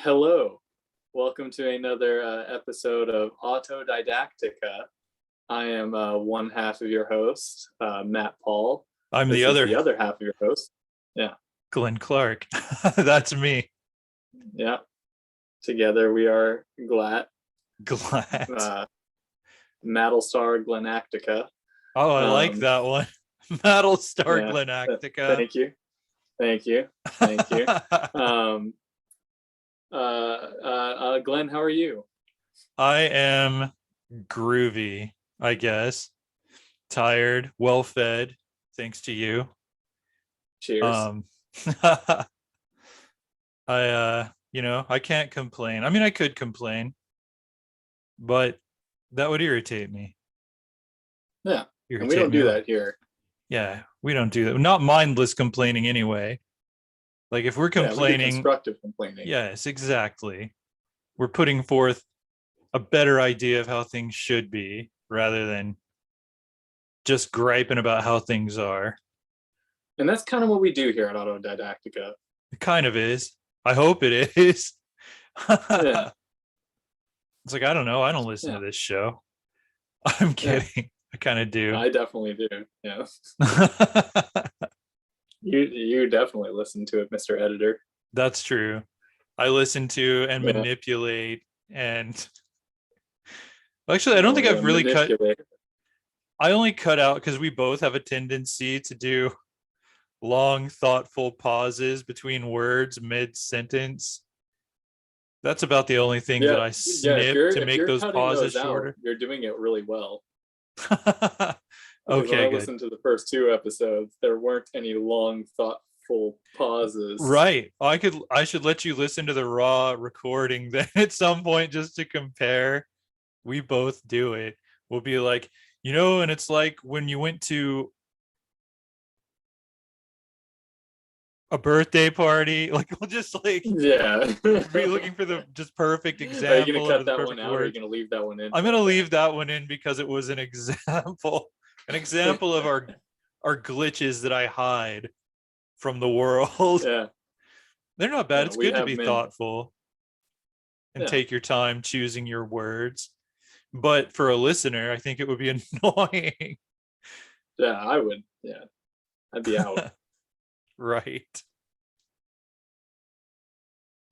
Hello, welcome to another episode of Autodidactica. I am one half of your host, Matt Paul. I'm This the is other the other half of your host. Yeah, Glenn Clark. That's me. yeah. Together we are GLAT, Glad. Mattlestar Glenactica. Oh, I like that one. Battlestar Yeah, Glenactica. thank you. Um, Glenn, how are you? I am groovy, I guess. Tired, well fed, thanks to you. Cheers. Um I can't complain. I mean, I could complain, but that would irritate me. Yeah, and we Irritate don't me do a lot. that here. Yeah, we don't do that. Not mindless complaining anyway. Like if we're Yeah, we do complaining, constructive complaining. yes, exactly. We're putting forth a better idea of how things should be rather than just griping about how things are. And that's kind of what we do here at Autodidactica. It kind of is. I hope it is. Yeah, It's like, I don't know. I don't listen yeah, to this show. I'm yeah. kidding. I kind of do. I definitely do. Yeah, you definitely listen to it, Mr. Editor. That's true. I listen to and Yeah, manipulate and actually I don't think yeah, I've really cut. manipulate. I only cut out because we both have a tendency to do long, thoughtful pauses between words mid sentence. That's about the only things that Yeah, I yeah. If snip you're to if make you're those cutting pauses those out, shorter. you're doing it really well. Because when Okay, I good. listened to the first two episodes, there weren't any long, thoughtful pauses. Right. I should let you listen to the raw recording then at some point just to compare. We both do it. We'll be like, and it's like when you went to a birthday party, like we'll just like Yeah. be looking for the just perfect Are you gonna example or cut the that one perfect out, or are you words. gonna leave that one in I'm like gonna that? leave that one in because it was an example, an example of our glitches that I hide from the world. Yeah, They're not bad. yeah. It's We good to have be men. thoughtful and Yeah, take your time choosing your words. But for a listener, I think it would be annoying. yeah. I would. Yeah, I'd be out. Right.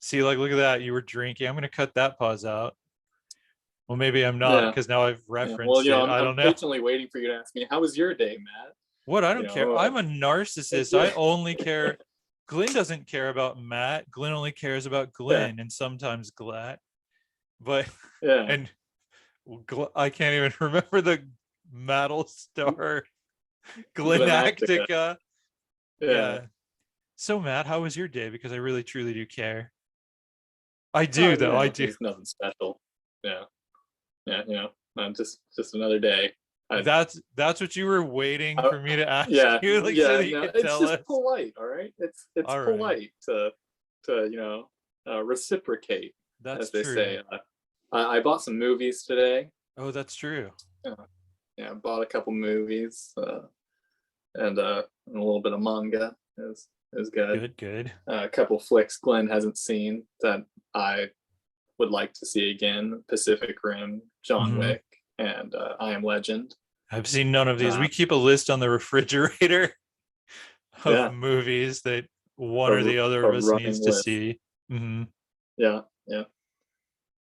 See, like, look at that. You were drinking. I'm going to cut that pause out. Well, maybe I'm not Yeah. because now I've Yeah. Well, referenced it. I'm I I'm don't know. patiently waiting for you to ask me, how was your day, Matt? What? I You don't care. know, I'm a narcissist. yeah, I only care. Glenn doesn't care about Matt. Glenn only cares about yeah, Glenn and sometimes Glat. But, yeah. and I can't even remember the Mattlestar Glenactica. Glenactica. Yeah. Yeah. So, Matt, how was your day? Because I really, truly do care. I Oh, do, though. I do. it's nothing special. Yeah, yeah. Just another day. I, That's what you were waiting I, for me to ask yeah, you, like so yeah. that you No, could it's tell just us. polite. All right. It's All right, polite to reciprocate, that's as they true. say. I bought some movies today. Oh, that's true. Yeah, yeah. Bought a couple movies. And a little bit of manga is good. Good, good. A couple flicks Glenn hasn't seen that I would like to see again: Pacific Rim, John Hmm. Wick, and I Am Legend. I've seen none of these. Uh, We keep a list on the refrigerator of yeah, movies that one or a, the other a of us needs running to list. see. Hmm. Yeah, yeah,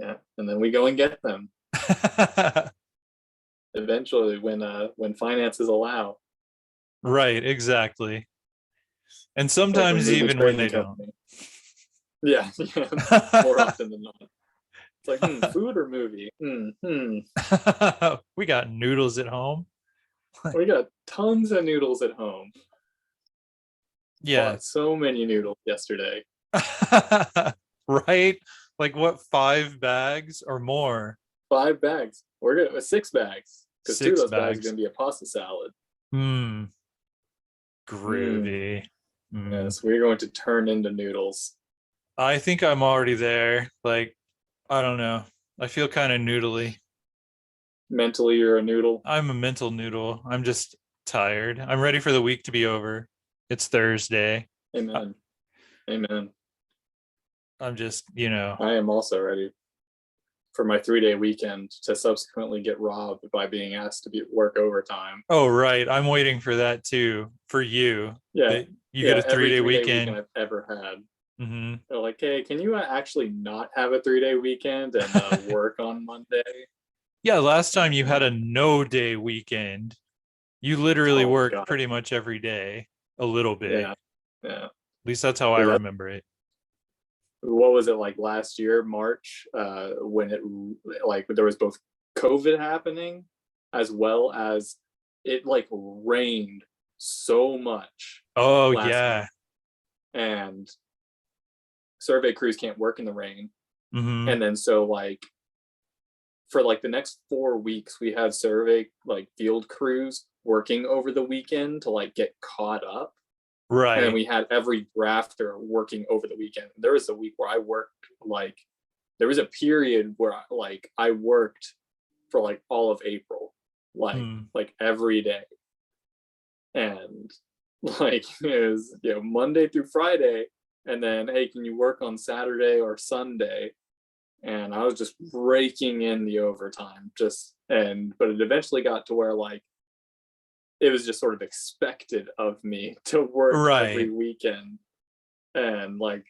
yeah, and then we go and get them eventually when finances allow. Right, exactly. And It's like a sometimes movie even when trading they don't. company. Yeah, yeah, more often than not. It's like, food or movie? We got noodles at home. We got tons of noodles at home. Yeah. Bought so many noodles yesterday. Right? Like what, 5 bags or more? 5 bags. We're gonna 6 bags because two of Six those bags are bags. gonna be a pasta salad. Hmm. Mm, Groovy. Hmm. yes, we're going to turn into noodles. I think I'm already there. Like, I don't know. I feel kind of noodly. Mentally, you're a noodle. I'm a mental noodle. I'm just tired. I'm ready for the week to be over. It's Thursday. Uh, Amen. Amen. I'm just, I am also ready for my 3-day weekend to subsequently get robbed by being asked to work overtime. oh, right. I'm waiting for that too, for you, Yeah, that you get yeah. a Every 3-day 3-day weekend. weekend I've ever had. Hmm. They're like, hey, can you actually not have a 3-day weekend and work on Monday? Yeah, last time you had Yeah. a no day weekend, you literally Oh worked God. pretty much every day, a little bit. Yeah. Yeah. At least that's how I That, remember it. what was it like last year, March, when it like there was both COVID happening as well as it like rained so much Oh, last yeah. month, and survey crews can't work in the rain. Hmm. And then so like for like the next 4 weeks, we had survey like field crews working over the weekend to like get caught up. And then Right. we had every drafter working over the weekend. There was a week where I worked like there was a period where I worked for like all of April, Hmm. like every day. And like it was Monday through Friday, and then hey, can you work on Saturday or Sunday? And I was just raking in the overtime, but it eventually got to where like it was just sort of expected of me to work every Right. weekend. And like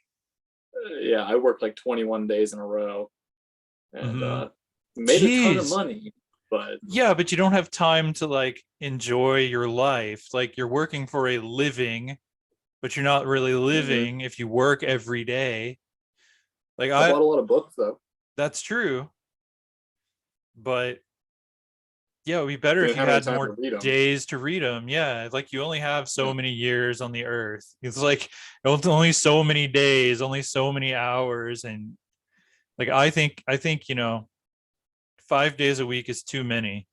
yeah, I worked like 21 days in a row, and Hmm. made a ton of Jeez. money, but Yeah, but you don't have time to like enjoy your life. Like you're working for a living, but you're not really mhm. living if you work every day. Like I bought a lot of books though. that's true, but yeah, it would be better if Didn't you have any had time to more read them. days to read them. Yeah, like you only have so Mm. many years on the earth. It's like only so many days, only so many hours, and like I think 5 days a week is too many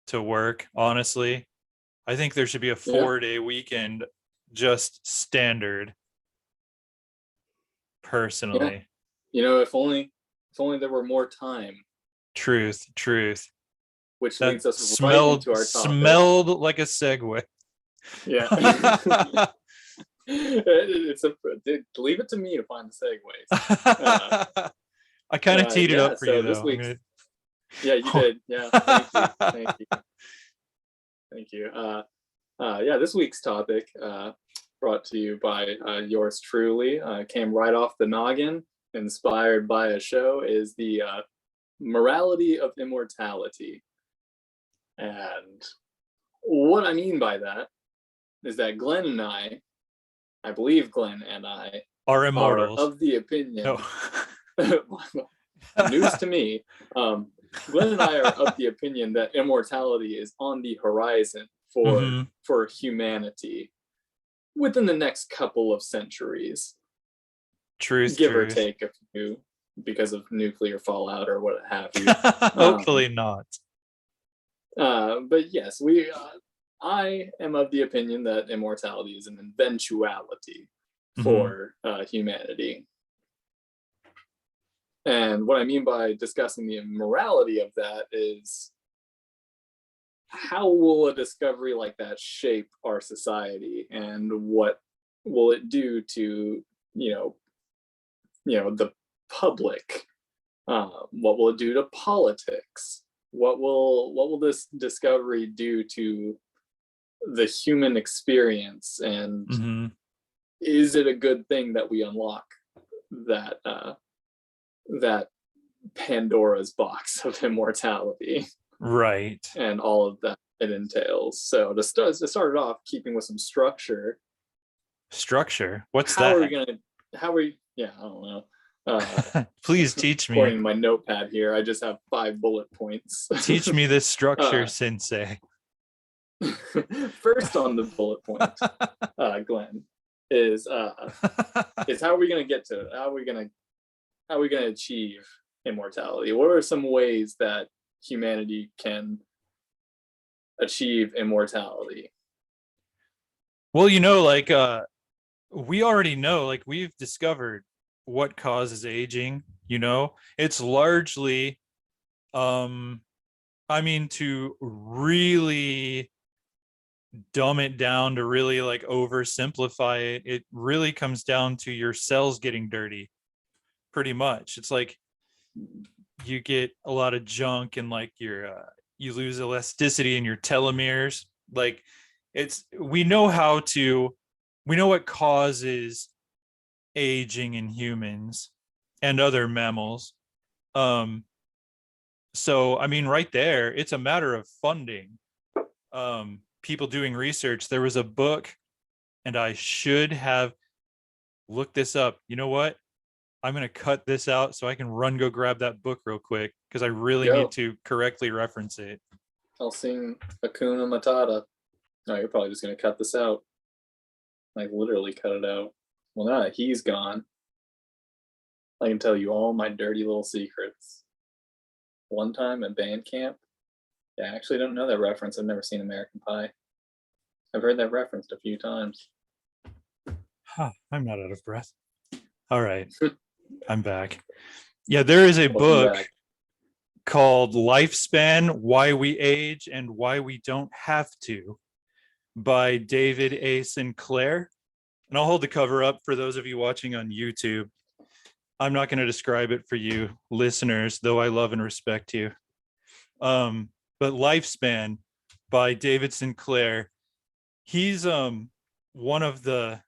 to work. Honestly, I think there should be a Yeah, 4-day weekend, just standard. yeah. Personally, If only there were more time, truth. which That leads us right smelled into our topic. smelled like a segue. Yeah. it's a Leave it to me to find the segues. Uh, I kind of teed it yeah. up for you So this though. I'm week's gonna. Yeah, you did. Yeah. Thank you. Thank you. Thank you. Yeah, this week's topic, brought to you by yours truly, came right off the noggin, inspired by a show, is the morality of immortality. And what I mean by that is that I believe Glenn and I, Are are immortals. of the No. opinion, news to me, Glenn and I are of the opinion that immortality is on the horizon for Hmm. humanity within the next couple of centuries, give or Truth. take a few, because of nuclear fallout or what have you. Hopefully not. But yes, I am of the opinion that immortality is an eventuality Hmm. for humanity. And what I mean by discussing the morality of that is, how will a discovery like that shape our society, and what will it do to you know the public? What will it do to politics? What will this discovery do to the human experience? And Hmm. is it a good thing that we unlock that that Pandora's box of immortality Right. and all of that it entails? So to start it off, keeping with some structure, Structure. What's how are we that? gonna how are we yeah, I don't know. Uh Please teach According me. to my notepad here, I just have 5 bullet points. Teach me this structure, uh sensei. First on the bullet point, Glenn, is how are we gonna get to how are we gonna achieve immortality? What are some ways that humanity can achieve immortality? Well, like we already know, like we've discovered what causes aging. It's largely um I mean, to really dumb it down, to really like oversimplify it, it really comes down to your cells getting dirty. pretty much. It's like you get a lot of junk and like you lose elasticity in your telomeres. Like we know what causes aging in humans and other mammals. So I mean, right there, it's a matter of funding. People doing research. There was a book, and I should have looked this up. You know what? I'm going to cut this out so I can go grab that book real quick because I really need to correctly reference it. I'll sing Hakuna Matata. No, you're probably just going to cut this out. Like literally cut it out. Well, now that he's gone, I can tell you all my dirty little secrets. One time at band camp, yeah, I actually don't know that reference. I've never seen American Pie. I've heard that referenced a few times. I'm not out of breath. All right. I'm back. Yeah, there is a book called Lifespan, Why We Age and Why We Don't Have to by David A. Sinclair. And I'll hold the cover up for those of you watching on YouTube. I'm not going to describe it for you listeners, though I love and respect you. But Lifespan by David Sinclair. He's one of the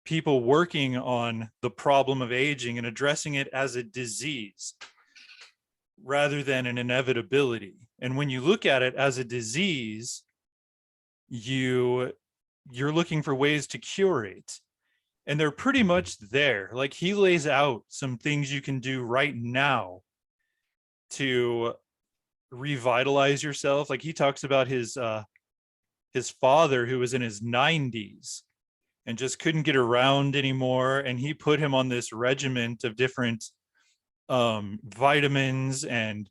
people working on the problem of aging and addressing it as a disease rather than an inevitability. And when you look at it as a disease, you're looking for ways to cure it. And they're pretty much there. Like he lays out some things you can do right now to revitalize yourself. Like he talks about his father who was in his 90s and just couldn't get around anymore. And he put him on this regiment of different vitamins. And,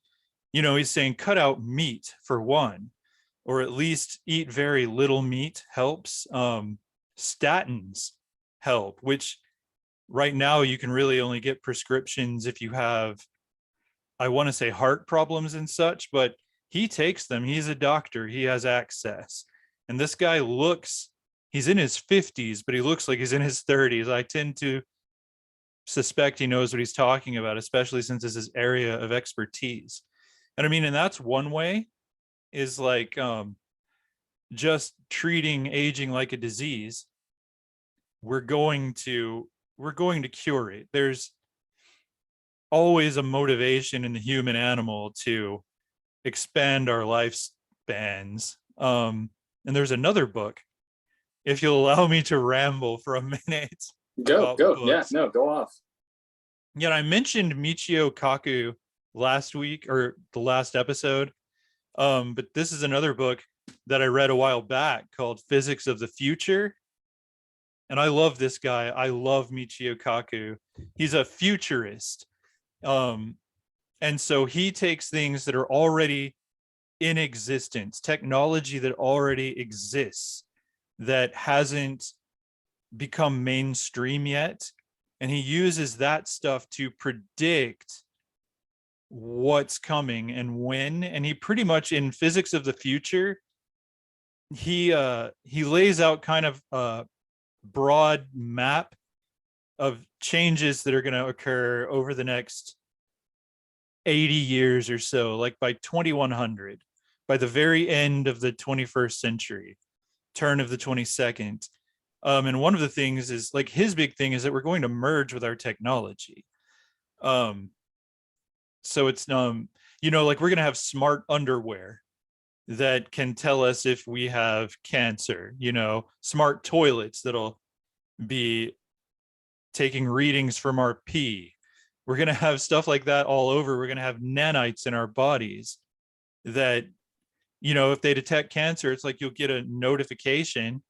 he's saying cut out meat for one, or at least eat very little meat helps. Statins help, which right now you can really only get prescriptions if you have, I want to say, heart problems and such, but he takes them. He's a doctor. He has access. And this guy he's in his 50s, but he looks like he's in his 30s. I tend to suspect he knows what he's talking about, especially since it's his area of expertise. And I mean, and that's one way is like just treating aging like a disease. We're going to cure it. There's always a motivation in the human animal to expand our lifespans. And there's another book, if you'll allow me to ramble for a minute. Go. Yeah, no, go off. Yeah, I mentioned Michio Kaku last week or the last episode. But this is another book that I read a while back called Physics of the Future. And I love this guy. I love Michio Kaku. He's a futurist. And so he takes things that are already in existence, technology that already exists, that hasn't become mainstream yet. And he uses that stuff to predict what's coming and when. And he pretty much, in Physics of the Future, he lays out kind of a broad map of changes that are going to occur over the next 80 years or so, like by 2100, by the very end of the 21st century, turn of the 22nd. And one of the things is, like, his big thing is that we're going to merge with our technology. So it's, like we're going to have smart underwear that can tell us if we have cancer, smart toilets that'll be taking readings from our pee. We're going to have stuff like that all over. We're going to have nanites in our bodies that, if they detect cancer, it's like you'll get a notification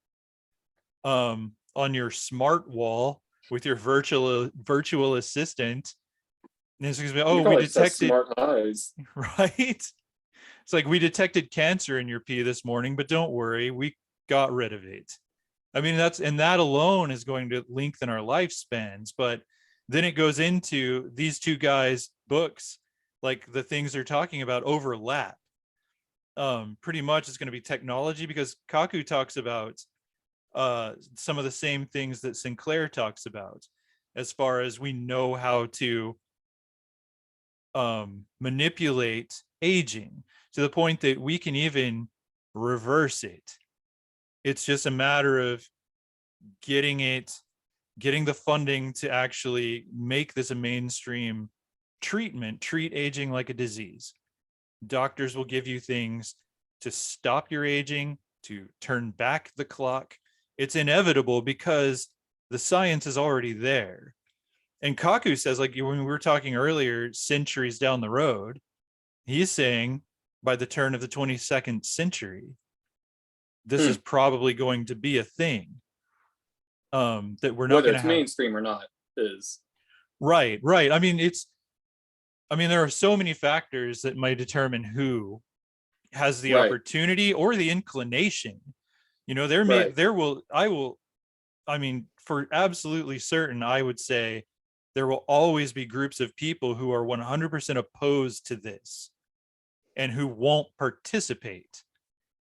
on your smart wall with your virtual assistant. And it's going to be, oh, we detected smart eyes. Right? It's like, we detected cancer in your pee this morning, but don't worry, we got rid of it. I mean, that alone is going to lengthen our lifespans. But then it goes into these two guys' books, like the things they're talking about overlap. Pretty much it's going to be technology, because Kaku talks about some of the same things that Sinclair talks about. as far as we know how to manipulate aging to the point that we can even reverse it. It's just a matter of getting the funding to actually make this a mainstream treatment, treat aging like a disease. Doctors will give you things to stop your aging, to turn back the clock. It's inevitable because the science is already there. And Kaku says, like when we were talking earlier, centuries down the road, he's saying by the turn of the 22nd century, this is probably going to be a thing. That we're not whether going to it's have mainstream or not is right. I mean, there are so many factors that might determine who has the right. opportunity or the inclination. I mean, for absolutely certain, I would say there will always be groups of people who are 100% opposed to this and who won't participate.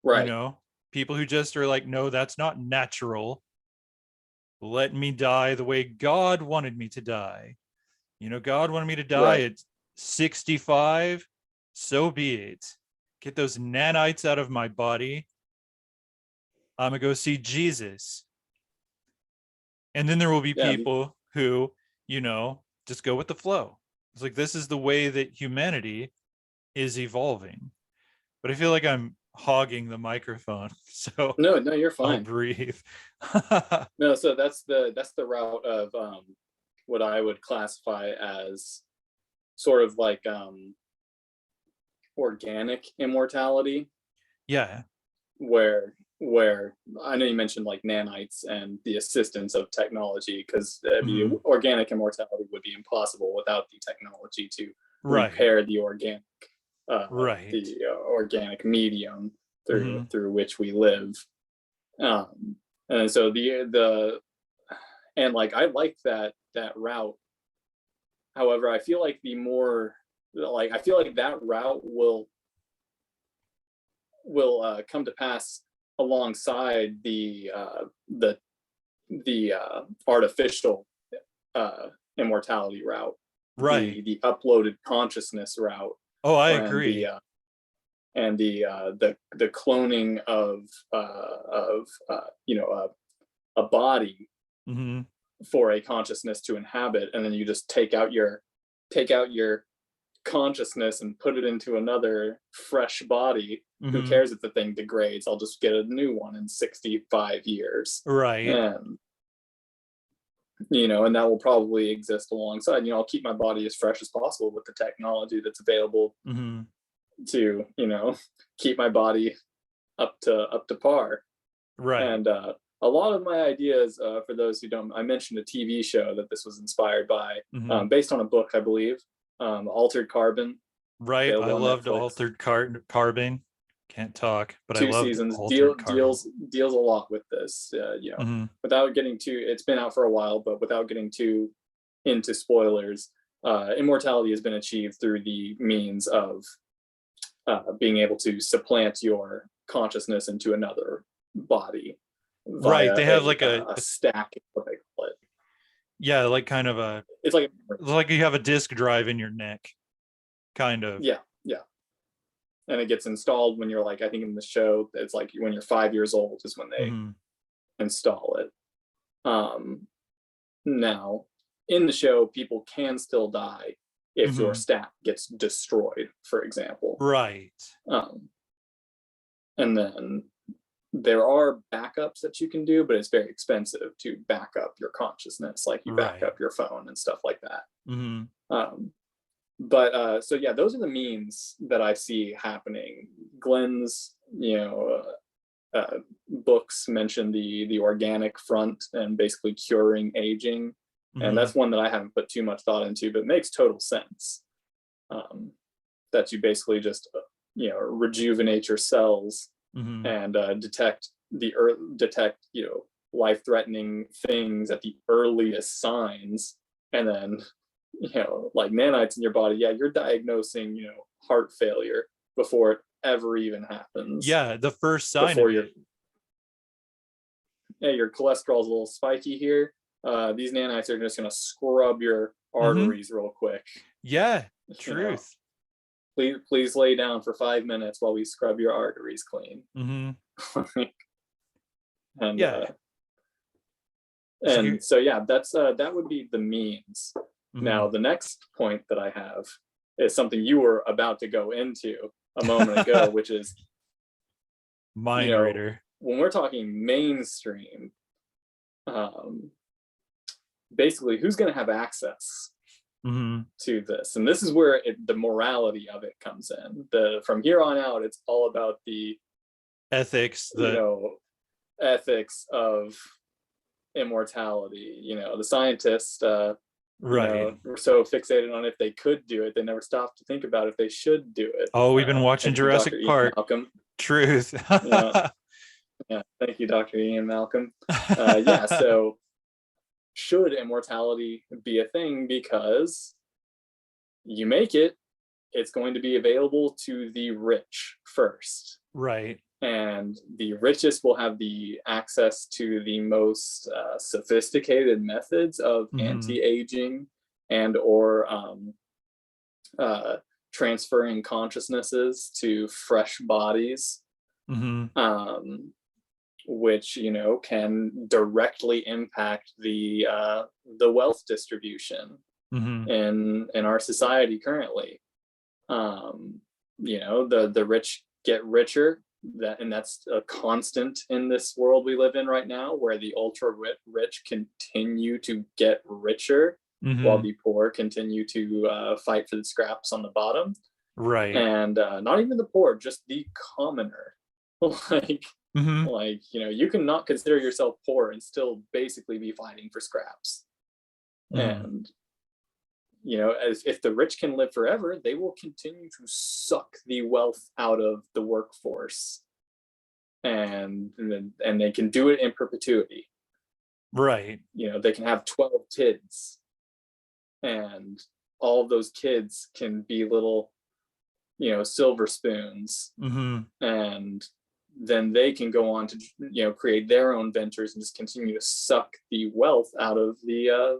Right. People who just are like, no, that's not natural. Let me die the way God wanted me to die. God wanted me to die at 65. So be it. Get those nanites out of my body. I'm going to go see Jesus. And then there will be people who, just go with the flow. It's like, this is the way that humanity is evolving. But I feel like I'm hogging the microphone. So no, you're fine. I'll breathe. No, so that's the route of what I would classify as sort of like organic immortality. Yeah. Where I know you mentioned like nanites and the assistance of technology, because the organic immortality would be impossible without the technology to repair the organic organic medium through which we live. And so and like I like that route. However, I feel like that route will come to pass alongside the artificial immortality route, the uploaded consciousness route. Oh, I agree. And the cloning of a body for a consciousness to inhabit, and then you just take out your consciousness and put it into another fresh body. Who cares if the thing degrades? I'll just get a new one in 65 years. Right. And and that will probably exist alongside. I'll keep my body as fresh as possible with the technology that's available to keep my body up to par. Right. And a lot of my ideas, for those who don't, I mentioned a TV show that this was inspired by, based on a book, I believe, Altered Carbon. Right. I loved Altered Carbon. Can't talk, but 2 I loved seasons. Altered deals a lot with this. Without getting too, it's been out for a while, but without getting too into spoilers, immortality has been achieved through the means of being able to supplant your consciousness into another body. Right. They have like a stack, what they call it. Yeah, like kind of it's like you have a disk drive in your neck, kind of. Yeah. And it gets installed when you're like, I think in the show, it's like when you're 5 years old is when they install it. Now, in the show, people can still die if your stack gets destroyed, for example. Right. And then there are backups that you can do, but it's very expensive to back up your consciousness, like you back up your phone and stuff like that. But so yeah, those are the means that I see happening. Glenn's books mention the organic front and basically curing aging, and that's one that I haven't put too much thought into, but makes total sense. That you basically just rejuvenate your cells and detect life-threatening things at the earliest signs, and then like nanites in your body, you're diagnosing heart failure before it ever even happens. Yeah, the first sign of it. Your cholesterol's a little spiky here. these nanites are just going to scrub your Mm-hmm. arteries real quick. Yeah, You know, truth. please lay down for 5 minutes while we scrub your arteries clean. Mm-hmm. and Yeah. and so yeah, that's that would be the means. Mm-hmm. Now the next point that I have is something you were about to go into a moment ago, which is, Mind reader. when we're talking mainstream, basically who's going to have access Mm-hmm. to this? And this is where the morality of it comes in. From here on out, it's all about the Ethics, ethics of immortality. The scientists, right. were so fixated on if they could do it, they never stopped to think about if they should do it. Oh, we've been watching Thank you, Dr. Jurassic Ian Park. Malcolm. Truth. Yeah, yeah. Thank you, Dr. Ian Malcolm. Yeah. So, should immortality be a thing? Because you make it, it's going to be available to the rich first. Right. And the richest will have the access to the most sophisticated methods of anti-aging and or transferring consciousnesses to fresh bodies, which can directly impact the wealth distribution in our society currently. The rich get richer, that's a constant in this world we live in right now, where the ultra rich continue to get richer while the poor continue to fight for the scraps on the bottom. Right. And not even the poor, just the commoner. like you can not consider yourself poor and still basically be fighting for scraps. And if the rich can live forever, they will continue to suck the wealth out of the workforce, and they can do it in perpetuity. Right. They can have 12 kids, and all of those kids can be little, silver spoons, and then they can go on to create their own ventures and just continue to suck the wealth out of the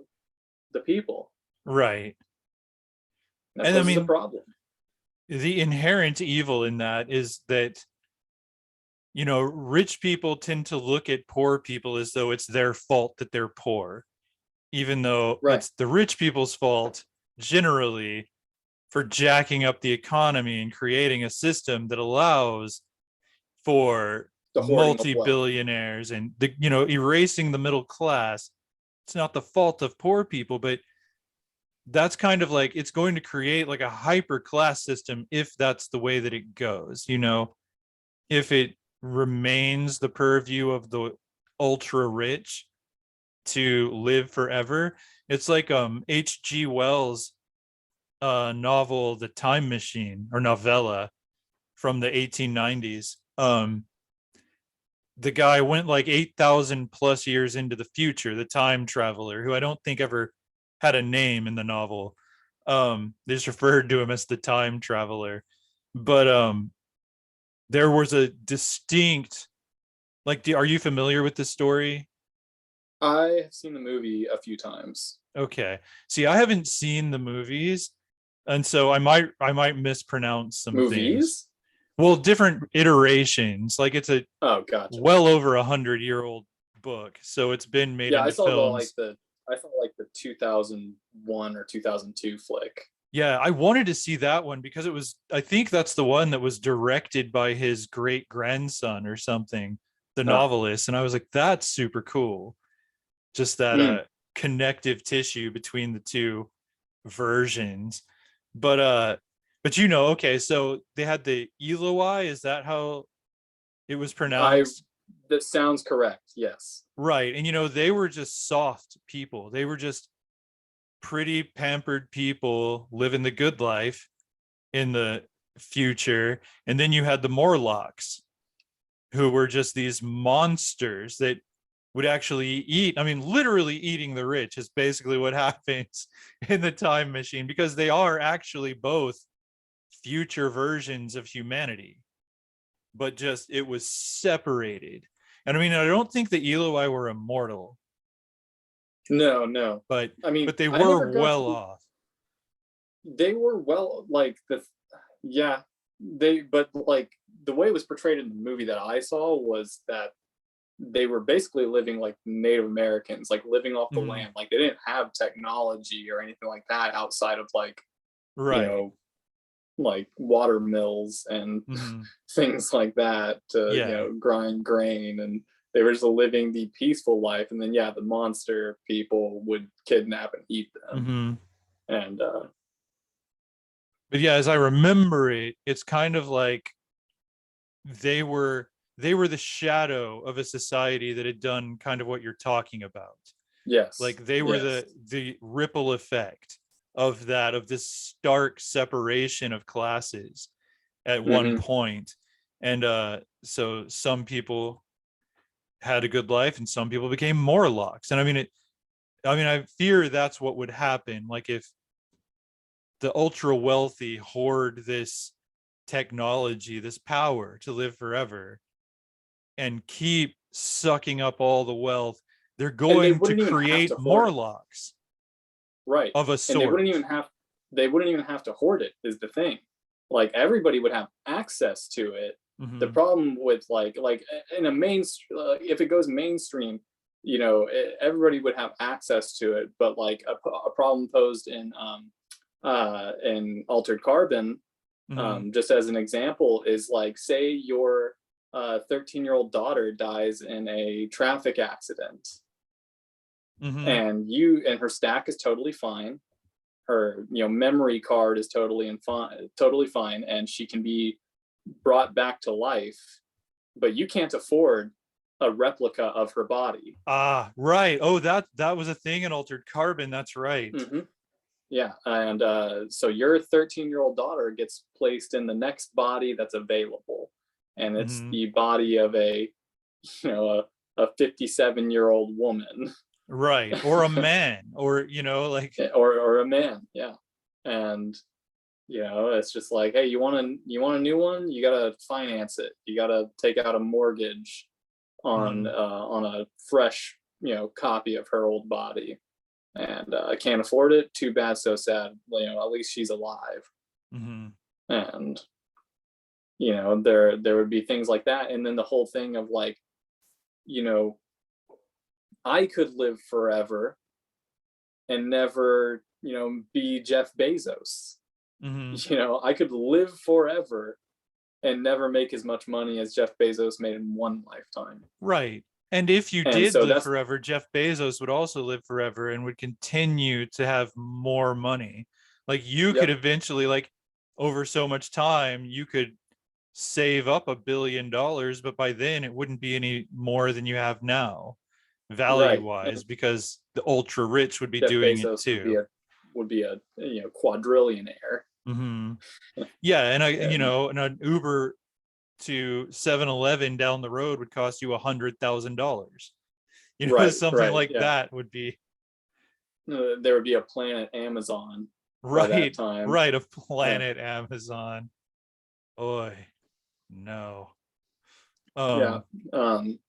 people. Right. That poses a problem. The inherent evil in that is that, rich people tend to look at poor people as though it's their fault that they're poor, even though it's the rich people's fault generally for jacking up the economy and creating a system that allows for multi-billionaires and erasing the middle class. It's not the fault of poor people, but that's kind of like, it's going to create like a hyper class system if that's the way that it goes. If it remains the purview of the ultra rich to live forever. It's like H.G. Wells' novel The Time Machine, or novella, from the 1890s. The guy went like 8,000 plus years into the future, the time traveler, who I don't think ever had a name in the novel. They just referred to him as the time traveler. But there was a distinct, are you familiar with the story? I have seen the movie a few times. Okay. See, I haven't seen the movies, and so I might mispronounce some things. Well, different iterations. Like it's a gotcha. Well over 100-year-old book, so it's been made into films. I saw the 2001 or 2002 flick. Yeah, I wanted to see that one because I think that's the one that was directed by his great grandson or something, the novelist, and I was like, that's super cool. Just that connective tissue between the two versions. But okay, so they had the Eloi, is that how it was pronounced? That sounds correct, yes. Right. And they were just soft people. They were just pretty pampered people living the good life in the future. And then you had the Morlocks, who were just these monsters that would actually eat. I mean, literally eating the rich is basically what happens in the Time Machine, because they are actually both future versions of humanity, but just it was separated. And I mean, I don't think the Eloi were immortal. No. but I mean, they I never were got well to. off. They were well, like yeah, but like the way it was portrayed in the movie that I saw was that they were basically living like Native Americans, like living off the Mhm. land. Like they didn't have technology or anything like that outside of like, you Right. know, like water mills and Mhm. things like that to, Yeah. grind grain. And they were just living the peaceful life. And then, yeah, the monster people would kidnap and eat them. Mhm. And, But yeah, as I remember it, it's kind of like they were they were the shadow of a society that had done kind of what you're talking about. yes, Like they were yes. the ripple effect of that, of this stark separation of classes at one Hmm. point. And so some people had a good life and some people became Morlocks. And I fear that's what would happen. Like if the ultra wealthy hoard this technology, this power to live forever, and keep sucking up all the wealth, they're And they going to wouldn't even have to create hoard it. Morlocks Right. of a And sort. they wouldn't even have to hoard it is the thing. Like everybody would have access to it. The Mm-hmm. problem with like in a main if it goes mainstream, everybody would have access to it, but like a problem posed in Altered Carbon, Mm-hmm. just as an example, is like say your 13-year-old daughter dies in a traffic accident Mm-hmm. and her stack is totally fine, her memory card is totally fine, and she can be brought back to life, but you can't afford a replica of her body. Ah, right. Oh, that was a thing in Altered Carbon. That's right. Hmm. Yeah, and so your 13-year-old daughter gets placed in the next body that's available, and it's Mm-hmm. the body of a 57-year-old woman. Right. Or a man, or like or a man, yeah. And it's just like, hey, you want a new one, you gotta finance it, you gotta take out a mortgage mm-hmm. on a fresh copy of her old body, and I can't afford it, too bad, so sad, at least she's alive. Mm-hmm. And there would be things like that, and then the whole thing of like, you know I could live forever and never be Jeff Bezos. Mm-hmm. I could live forever and never make as much money as Jeff Bezos made in one lifetime. Right. And if you And did so live that's forever, Jeff Bezos would also live forever and would continue to have more money. Like you could yep, eventually, like over so much time, you could save up $1 billion, but by then it wouldn't be any more than you have now, value right. And wise, because the ultra rich would be Jeff doing it Bezos too. would be a quadrillionaire. Mm-hmm. Yeah. And And and an Uber to 7-Eleven down the road would cost you $100,000. right, Something right, like yeah. that would be There would be a planet Amazon by that right, time. right. A And planet Amazon. Oi, no. yeah, Um,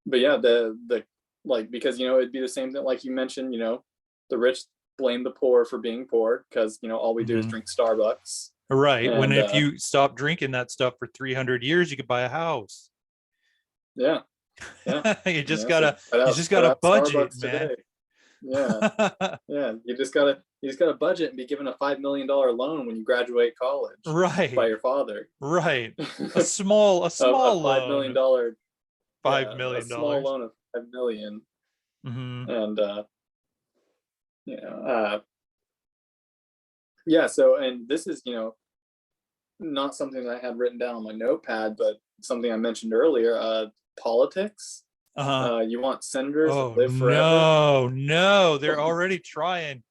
but yeah, the like, because it'd be the same thing like you mentioned, the rich blame the poor for being poor because all we do is mhm. drink Starbucks. Right. When And if you stop drinking that stuff for 300 years, you could buy a house. yeah, yeah, so You just cut gotta out budget, Starbucks man. today. Yeah, yeah, you just gotta budget and be given a $5 million loan when you graduate college by Right, your father. right. A a, a small $5 million loan, dollar five yeah, a million small dollars. loan of 5 million. Mm-hmm. And you know uh yeah, so, and this is not something that I had written down on my notepad, but something I mentioned earlier, politics. Uh-huh. You want senators that Oh live forever? no, no, they're already trying.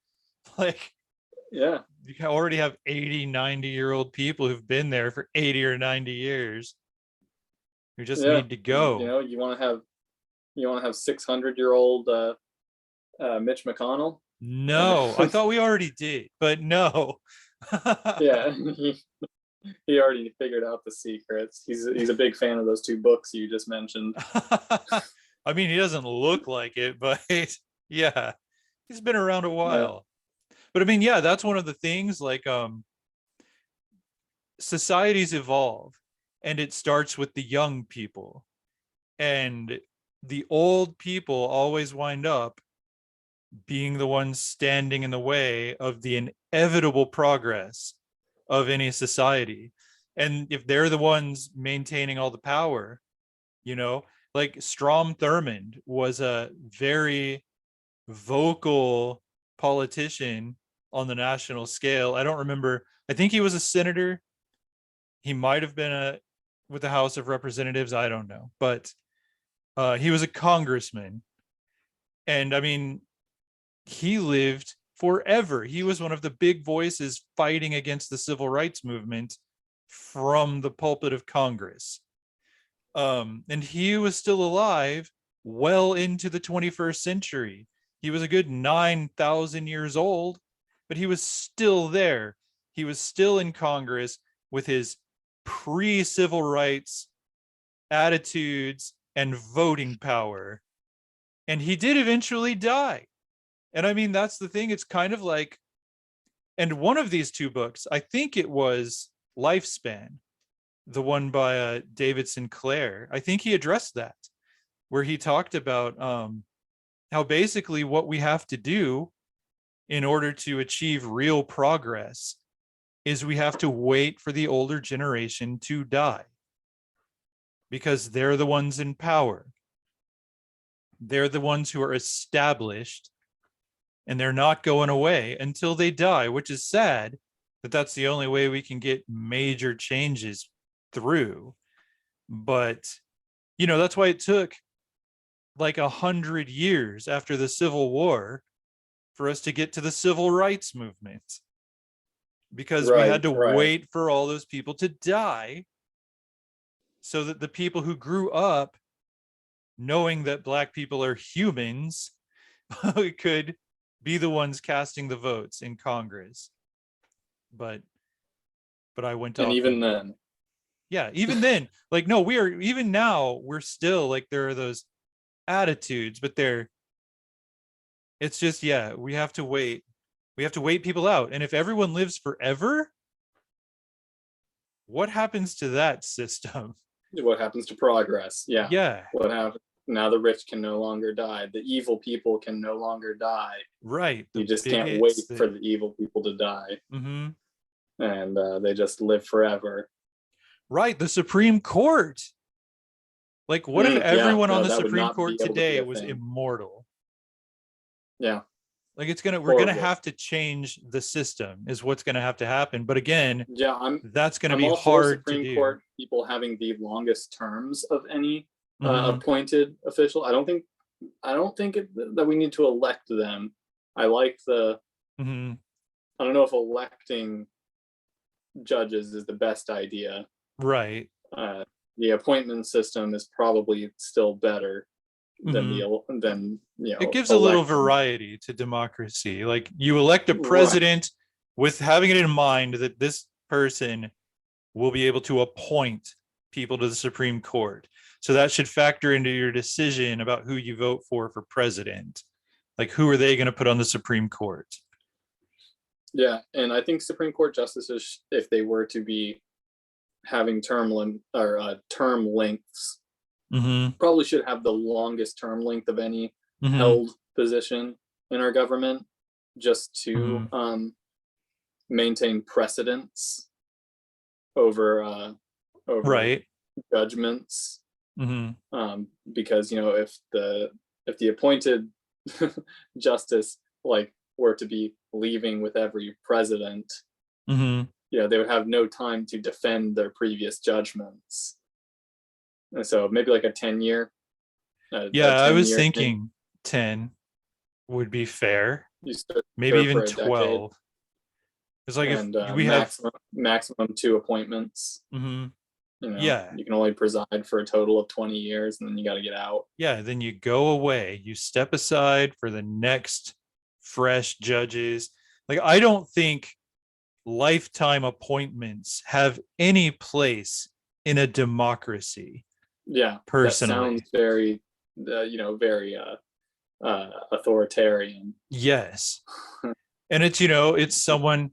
Like Yeah, you can already have 80, 90-year-old people who've been there for 80 or 90 years who just yeah. need to You, go. you want to have 600-year-old Mitch McConnell? No, I thought we already did, but no. Yeah, he already figured out the secrets. He's a big fan of those two books you just mentioned. I mean, he doesn't look like it, but Yeah, he's been around a Yeah. while. But I mean, yeah, that's one of the things, like societies evolve, and it starts with the young people, and the old people always wind up being the ones standing in the way of the inevitable progress of any society. And if they're the ones maintaining all the power, you know, like Strom Thurmond was a very vocal politician on the national scale. I don't remember. I think he was a senator. He might have been a with the House of Representatives. I don't know, but he was a congressman, and I mean, he lived forever. He was one of the big voices fighting against the civil rights movement from the pulpit of Congress. And he was still alive well into the 21st century. He was a good 9,000 years old, but he was still there. He was still in Congress with his pre-civil rights attitudes and voting power. And he did eventually die. And I mean, that's the thing. It's kind of like, and one of these two books, I think it was Lifespan, the one by David Sinclair. I think he addressed that, where he talked about how basically what we have to do in order to achieve real progress is we have to wait for the older generation to die, because they're the ones in power. They're the ones who are established, and they're not going away until they die, which is sad that that's the only way we can get major changes through. But, you know, that's why it took like 100 years after the Civil War for us to get to the civil rights movement, because we had Right, to right. wait for all those people to die so that the people who grew up knowing that Black people are humans could be the ones casting the votes in Congress. But I went And off even on, then, yeah, even then, like, no, we are, even now we're still like, there are those attitudes, but it's just, yeah, we have to wait. We have to wait people out. And if everyone lives forever, what happens to that system? what happens to progress? Yeah. Yeah, What happens? Now the rich can no longer die. The evil people can no longer die. right. You The just can't bigots wait that, for the evil people to die. mm-hmm. And they just live forever. Right. The Supreme Court. Like, what if Yeah, everyone on no, the that would Supreme not be Court able to be today a was thing. immortal? Yeah. Like, we're gonna Horrible. have to change the system, is what's gonna have to happen. But again, Yeah, that's gonna I'm be all for hard to Supreme do. Court people having the longest terms of any Mm-hmm. appointed official. I don't think that we need to elect them. I like the. Mm-hmm. I don't know if electing judges is the best idea. Right. Uh, the appointment system is probably still better than Mm-hmm. It gives a little electing. variety to democracy. Like, you elect a Right. president with having it in mind that this person will be able to appoint people to the Supreme Court. So that should factor into your decision about who you vote for president. Like, who are they going to put on the Supreme Court? Yeah, and I think Supreme Court justices, if they were to be having term lengths, Mm-hmm. probably should have the longest term length of any Mm-hmm. held position in our government, just to Mm-hmm. maintain precedence over Right. judgments. Mm-hmm. Because if the appointed justice were to be leaving with every president, Mm-hmm. they would have no time to defend their previous judgments. And so maybe like a 10-year. Yeah, I was Thing. thinking 10 would be fair. You Maybe serve even for a decade, 12. It's like, if and we have, maximum 2 appointments. mm-hmm. Yeah, You can only preside for a total of 20 years, and then you got to get out. yeah, then you go away, you step aside for the next fresh judges. Like, I don't think lifetime appointments have any place in a democracy, Yeah, that sounds personally. very, very authoritarian. Yes. And it's, you know, it's someone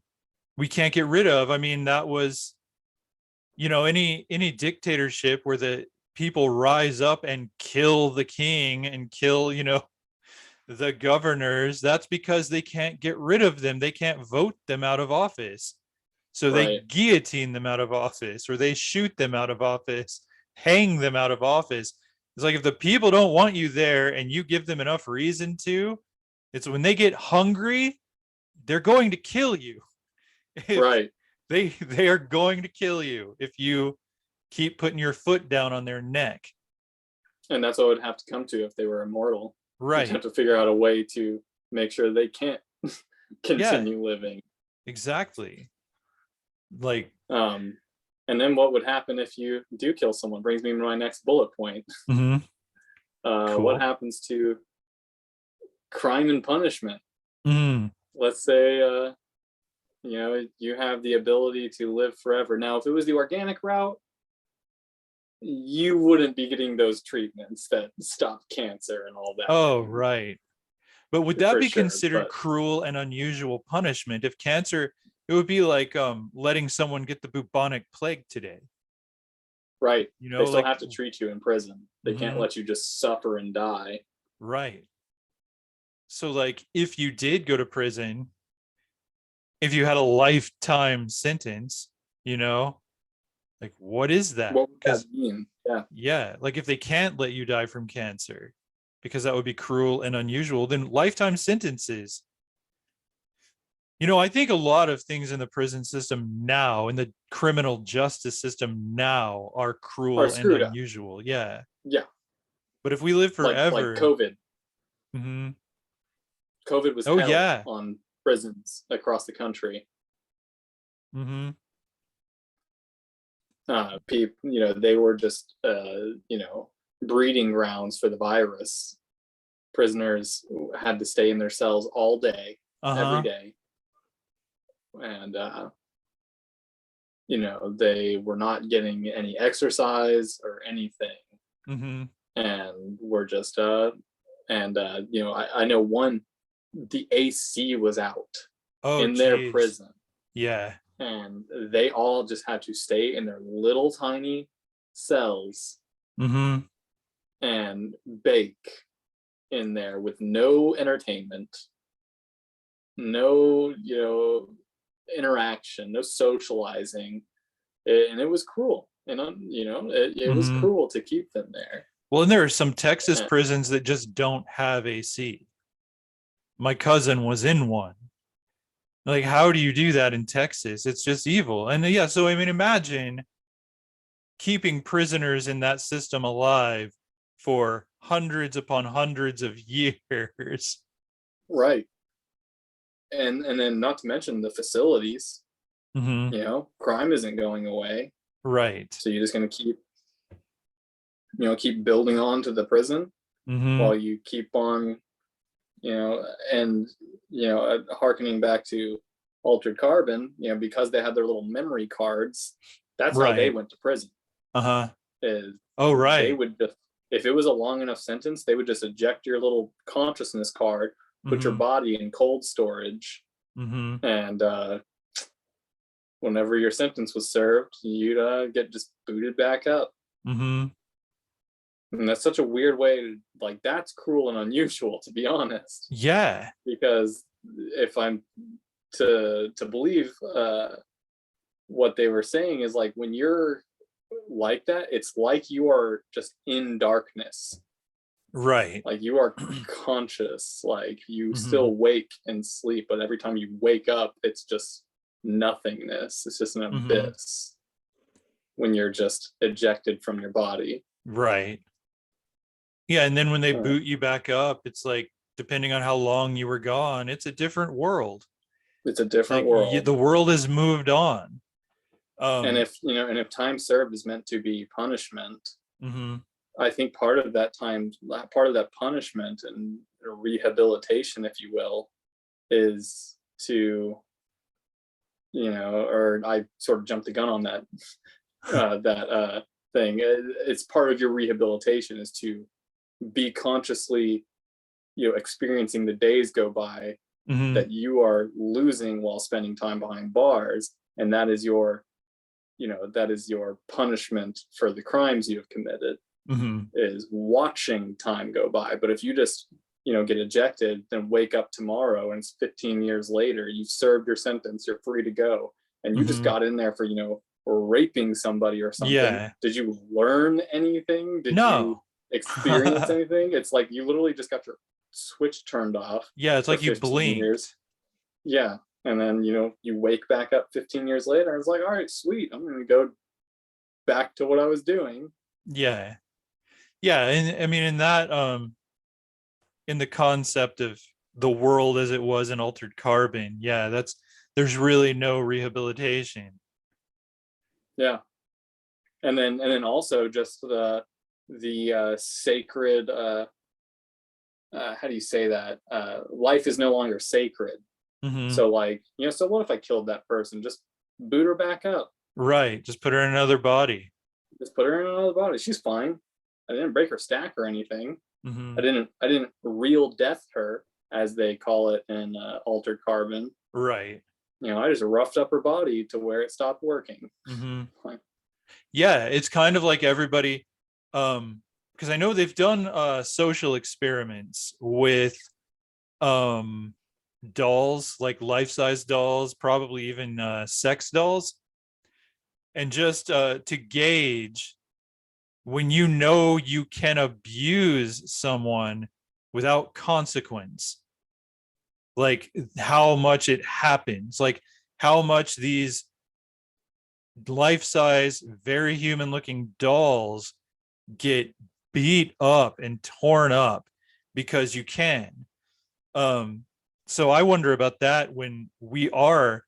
we can't get rid of. I mean, that was, you know, any dictatorship where the people rise up and kill the king and kill, you know, the governors, that's because they can't get rid of them. They can't vote them out of office. So they Right, guillotine them out of office, or they shoot them out of office, hang them out of office. It's like if the people don't want you there and you give them enough reason to, it's when they get hungry, they're going to kill you. If right. they are going to kill you if you keep putting your foot down on their neck. And that's what it would have to come to if they were immortal. You'd have Right. to figure out a way to make sure they can't Yeah, continue living. exactly. Like, Um, and then what would happen if you do kill someone? Brings me to my next bullet point. mhm, What cool. happens to crime and punishment? Mm, Let's say, you know, you have the ability to live forever. Now, if it was the organic route, you wouldn't be getting those treatments that stop cancer and all that oh, thing, right. But would that for be sure. considered But cruel and unusual punishment? If cancer, it would be like letting someone get the bubonic plague today. right, You they know, still like have to treat you in prison. They can't mhm, let you just suffer and die. right. So like if you did go to prison, if you had a lifetime sentence, you know, like what is that? What would that Because mean? Yeah, yeah, like if they can't let you die from cancer, because that would be cruel and unusual, then lifetime sentences. You know, I think a lot of things in the prison system now, in the criminal justice system now, are are cruel and screwed up. unusual. Yeah. Yeah, But if we live like forever, COVID. mhm. COVID was Oh, hell yeah. on prisons across the country. Hmm. People, you know, they were just, you know, breeding grounds for the virus. Prisoners had to stay in their cells all day, every Uh-huh. day, and you know, they were not getting any exercise or anything, Hmm. and were just, you know, I know one, the AC was out Oh, in their geez. prison, Yeah. and they all just had to stay in their little tiny cells Hmm. and bake in there with no entertainment, no, you know, interaction, no socializing, and it was cruel. And you know, it was Hmm. cruel to keep them there. Well, and there are some Texas And, prisons that just don't have AC. My cousin was in one. Like, how do you do that in Texas? It's just evil. And yeah, so I mean, imagine keeping prisoners in that system alive for hundreds upon hundreds of years. right, and then not to mention the facilities. Hmm. You know, crime isn't going away, Right. so you're just going to keep, you know, keep building on to the prison Hmm. while you keep on, you know, and you know, harkening back to Altered Carbon, you know, because they had their little memory cards, that's how they Right. went to prison. Uh-huh. Is Oh, they right. would just, if it was a long enough sentence, they would just eject your little consciousness card, put your Hmm. body in cold storage, Hmm. and whenever your sentence was served, you'd get just booted back up. Hmm. And that's such a weird way to, like, that's cruel and unusual, to be honest, Yeah. because if I'm to believe what they were saying is like when you're like that, it's like you are just in darkness, Right. like you are conscious, like you Hmm. still wake and sleep, but every time you wake up, it's just nothingness. It's just an Hmm. abyss when you're just ejected from your body. Right. Yeah. And then when they Uh, boot you back up, it's like, depending on how long you were gone, it's a different world. it's a different Like world. the world has moved on. And Um, if, you know, and if time served is meant to be punishment, mhm. I think part of that time, part of that punishment and rehabilitation, if you will, is to, you know, or I sort of jumped the gun on that, that thing. It's part of your rehabilitation is to be consciously experiencing the days go by Mhm. that you are losing while spending time behind bars, and that is your punishment for the crimes you have committed, Mhm. is watching time go by. But if you just get ejected, then wake up tomorrow and it's 15 years later, you've served your sentence, you're free to go, and you just Mhm. got in there for raping somebody or something. Yeah. Did you learn anything? Did you No. experience anything? It's like you literally just got your switch turned off Yeah, it's for like you 15 years. blinked. Yeah. And then, you wake back up 15 years later and it's like, all right, sweet. I'm going to go back to what I was doing. Yeah. Yeah, and I mean in the concept of the world as it was in Altered Carbon, yeah, there's really no rehabilitation. Yeah. And then also just the sacred, how do you say that? Life is no longer sacred. Mhm. So like, so what if I killed that person? Just boot her back up. Right, just put her in another body. Just put her in another body. She's fine. I didn't break her stack or anything. I Mhm. didn't I didn't real death her, as they call it in Altered Carbon. Right. I just roughed up her body to where it stopped working. Mhm. Like, Yeah, it's kind of like everybody, because I know they've done social experiments with um dolls, like life-size dolls, probably even sex dolls, and just to gauge when you can abuse someone without consequence, like how much it happens, like how much these life-size, very human-looking dolls get beat up and torn up because you can. Um, so I wonder about that when our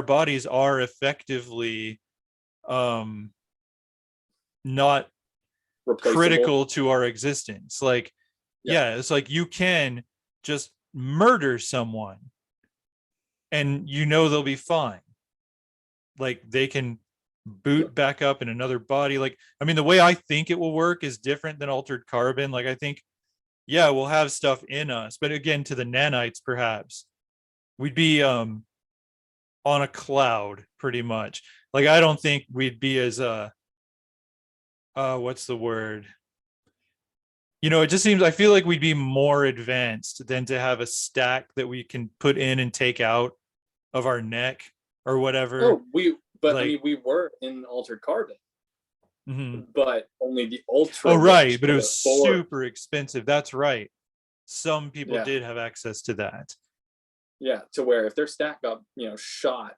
bodies are effectively um, not replaceable. critical to our existence. Like, Yeah. yeah, it's like you can just murder someone and they'll be fine. Like they can boot back up in another body. Like, I mean, the way I think it will work is different than Altered Carbon. Like, I think, yeah, we'll have stuff in us, but again, to the nanites, perhaps we'd be on a cloud pretty much. Like, I don't think we'd be as what's the word? It just seems, I feel like we'd be more advanced than to have a stack that we can put in and take out of our neck or whatever. But I Like, mean, we were in Altered Carbon, mhm. but only the Oh, ultra right, rich but it could was afford. super expensive. That's right. Some people Yeah. did have access to that. Yeah. To where if their stack got, shot,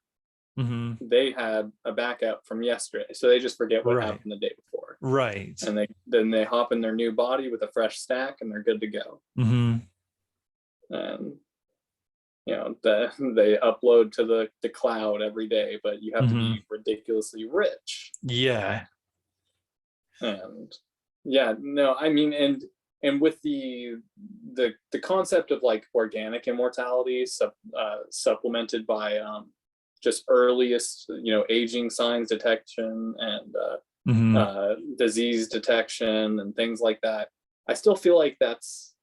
Hmm. they had a backup from yesterday. So they just forget what Right. happened the day before. Right. And they hop in their new body with a fresh stack and they're good to go. Hmm. And they upload to the cloud every day, but you have to Hmm. be ridiculously rich. Yeah. And yeah, no, I mean, and with the concept of like organic immortality, supplemented by just earliest aging signs detection and Hmm. disease detection and things like that, I still feel like that's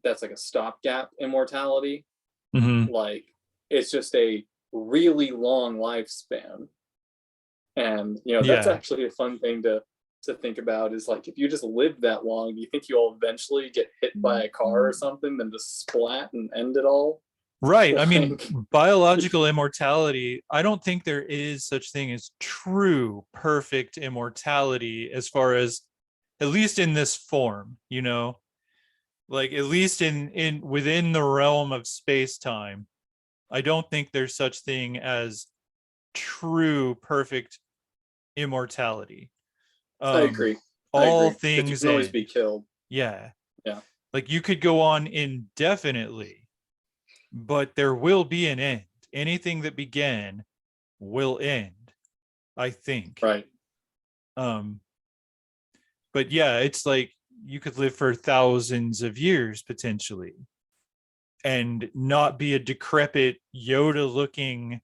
like a stopgap immortality. Hmm. Like, it's just a really long lifespan. And that's Yeah. actually a fun thing to think about, is like, if you just live that long, do you think you'll eventually get hit by a car or something, then just splat and end it all? Right. I mean, Like, biological immortality, I don't think there is such thing as true perfect immortality, as far as, at least in this form, like at least in within the realm of space time. I don't think there's such thing as true perfect immortality. I Um agree. I all agree, because you things can always end. be killed. Yeah. Yeah. Like you could go on indefinitely, but there will be an end. Anything that began will end, I think. Right. Um, but yeah, it's like you could live for thousands of years potentially and not be a decrepit Yoda looking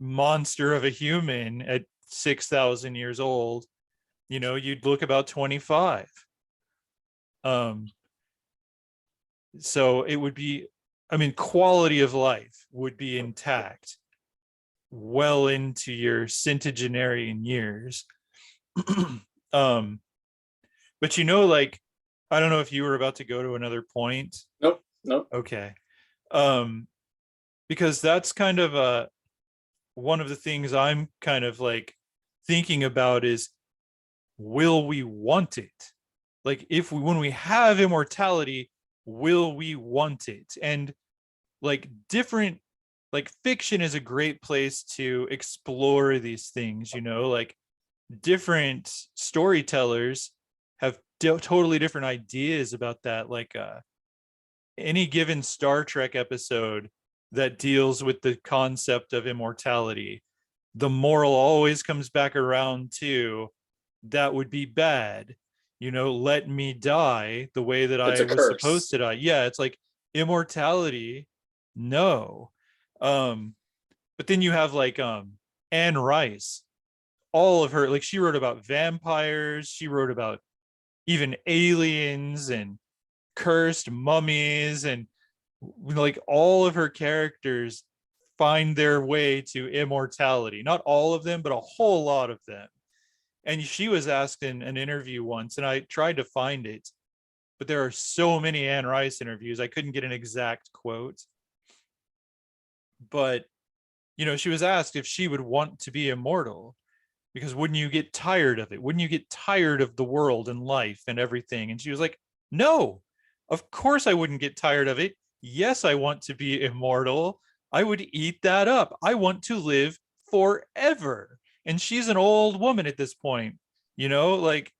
monster of a human at 6,000 years old. You'd look about 25. Um, So it would be, I mean, quality of life would be intact well into your centenarian years. um, but like, I don't know if you were about to go to another point. Nope, nope. Okay. Because that's kind of one of the things I'm kind of like thinking about is, will we want it? Like, if we, when we have immortality, will we want it? And like different, like fiction is a great place to explore these things, like different storytellers have totally different ideas about that. Like any given Star Trek episode that deals with the concept of immortality, the moral always comes back around to that would be bad. Let me die the way that It's I a was supposed curse. to die. Yeah, it's like immortality, no. But then you have like Anne Rice, all of her, like she wrote about vampires, she wrote about even aliens and cursed mummies, and like all of her characters find their way to immortality. Not all of them, but a whole lot of them. And she was asked in an interview once, and I tried to find it, but there are so many Anne Rice interviews, I couldn't get an exact quote. But, she was asked if she would want to be immortal, because wouldn't you get tired of it? Wouldn't you get tired of the world and life and everything? And she was like, no, of course I wouldn't get tired of it. Yes, I want to be immortal. I would eat that up. I want to live forever. And she's an old woman at this point, like,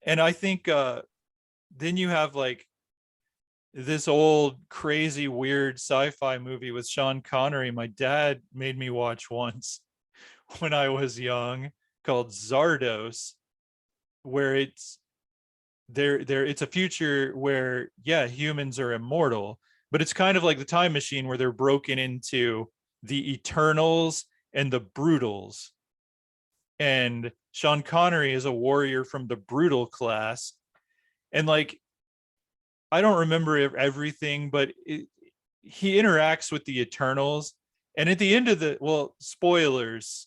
and I think then you have like this old crazy weird sci-fi movie with Sean Connery my dad made me watch once when I was young, called Zardos, where it's it's a future where, yeah, humans are immortal, but it's kind of like the time machine where they're broken into the Eternals and the Brutals. And Sean Connery is a warrior from the Brutal class. And like, I don't remember everything, but he interacts with the Eternals. And at the end of the, well, spoilers,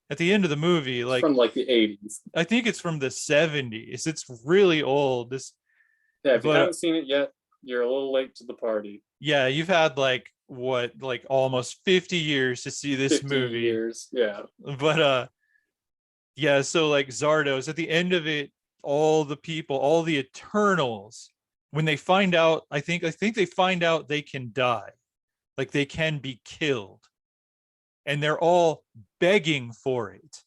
at the end of the movie, It's like, from like the 80s. I think it's from the 70s. It's really old. Yeah, if you But haven't seen it yet, you're a little late to the party. yeah, you've had like what, like almost 50 years to see this 50 movie. years. Yeah. But yeah, so like Zardos, at the end of it, all the people, all the Eternals, when they find out, I think they find out they can die, like they can be killed, and they're all begging for it.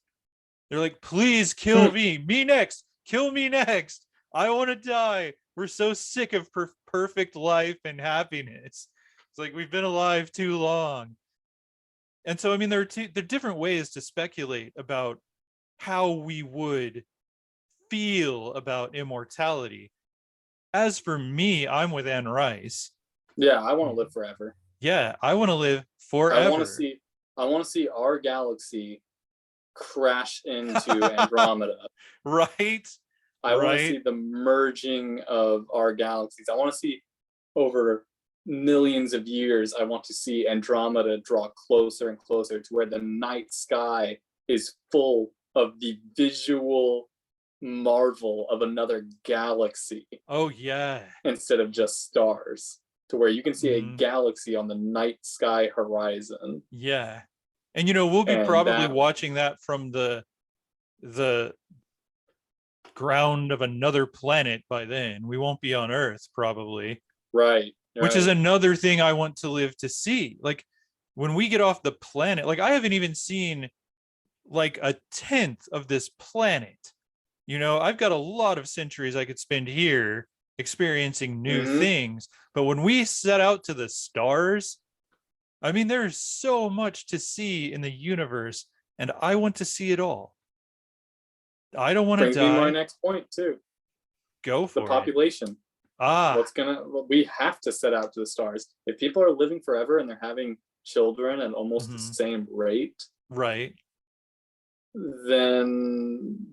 They're like, please kill me next, kill me next. I want to die. We're so sick of perfect life and happiness. It's like we've been alive too long. And so, I mean, there are different ways to speculate about how we would feel about immortality. As for me, I'm with Anne Rice. Yeah, I want to live forever. Yeah, I want to live I want to forever. see our galaxy crash into Andromeda. Right? I want to see Right? the merging of our galaxies. I want to see over millions of years, I want to see Andromeda draw closer and closer to where the night sky is full of the visual marvel of another galaxy Oh, yeah. instead of just stars, to where you can see a Mhm. galaxy on the night sky horizon. Yeah. And we'll be And probably that, watching that from the ground of another planet by then. We won't be on Earth probably, right, which is right. another thing I want to live to see. Like when we get off the planet, like I haven't even seen like a tenth of this planet. I've got a lot of centuries I could spend here experiencing new Mm-hmm. things. But when we set out to the stars, I mean, there's so much to see in the universe, and I want to see it all. I don't want to Brings me to my die. next point too. Go The for it. population. Ah, We have to set out to the stars. If people are living forever and they're having children at almost the mhm, same rate, right. then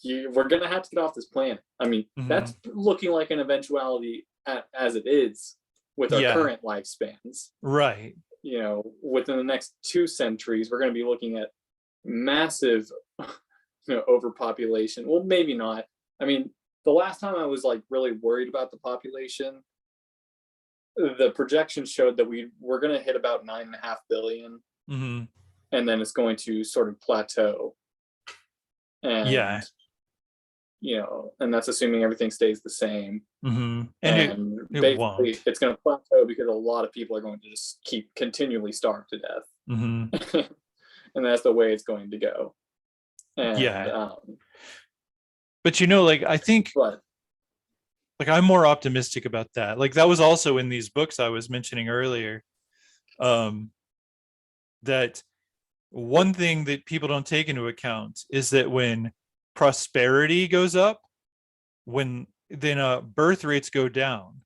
we're gonna have to get off this planet. I mean, that's looking like an eventuality as it is with our current lifespans. Right. You know, within the next 2 centuries, we're going to be looking at massive, overpopulation. Well, maybe not. I mean, the last time I was like really worried about the population, the projections showed that we're going to hit about 9.5 billion, and then it's going to sort of plateau. And and that's assuming everything stays the same. And basically, it's going to plateau because a lot of people are going to just continually starve to death. And that's the way it's going to go. And, but like, I think like I'm more optimistic about that. Like that was also in these books I was mentioning earlier, that one thing that people don't take into account is that when prosperity goes up, then birth rates go down.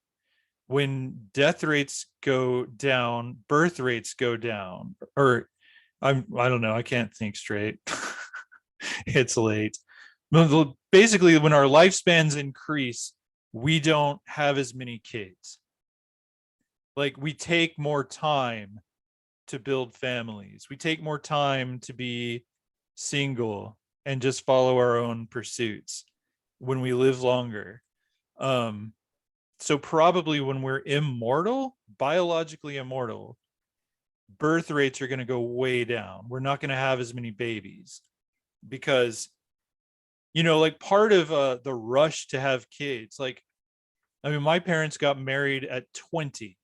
When death rates go down, birth rates go down. Or I don't know, I can't think straight. It's late. Basically, when our lifespans increase, we don't have as many kids. Like we take more time to build families. We take more time to be single and just follow our own pursuits when we live longer. So probably when we're immortal, biologically immortal, birth rates are going to go way down. We're not going to have as many babies because, like part of the rush to have kids, like, I mean, my parents got married at 20.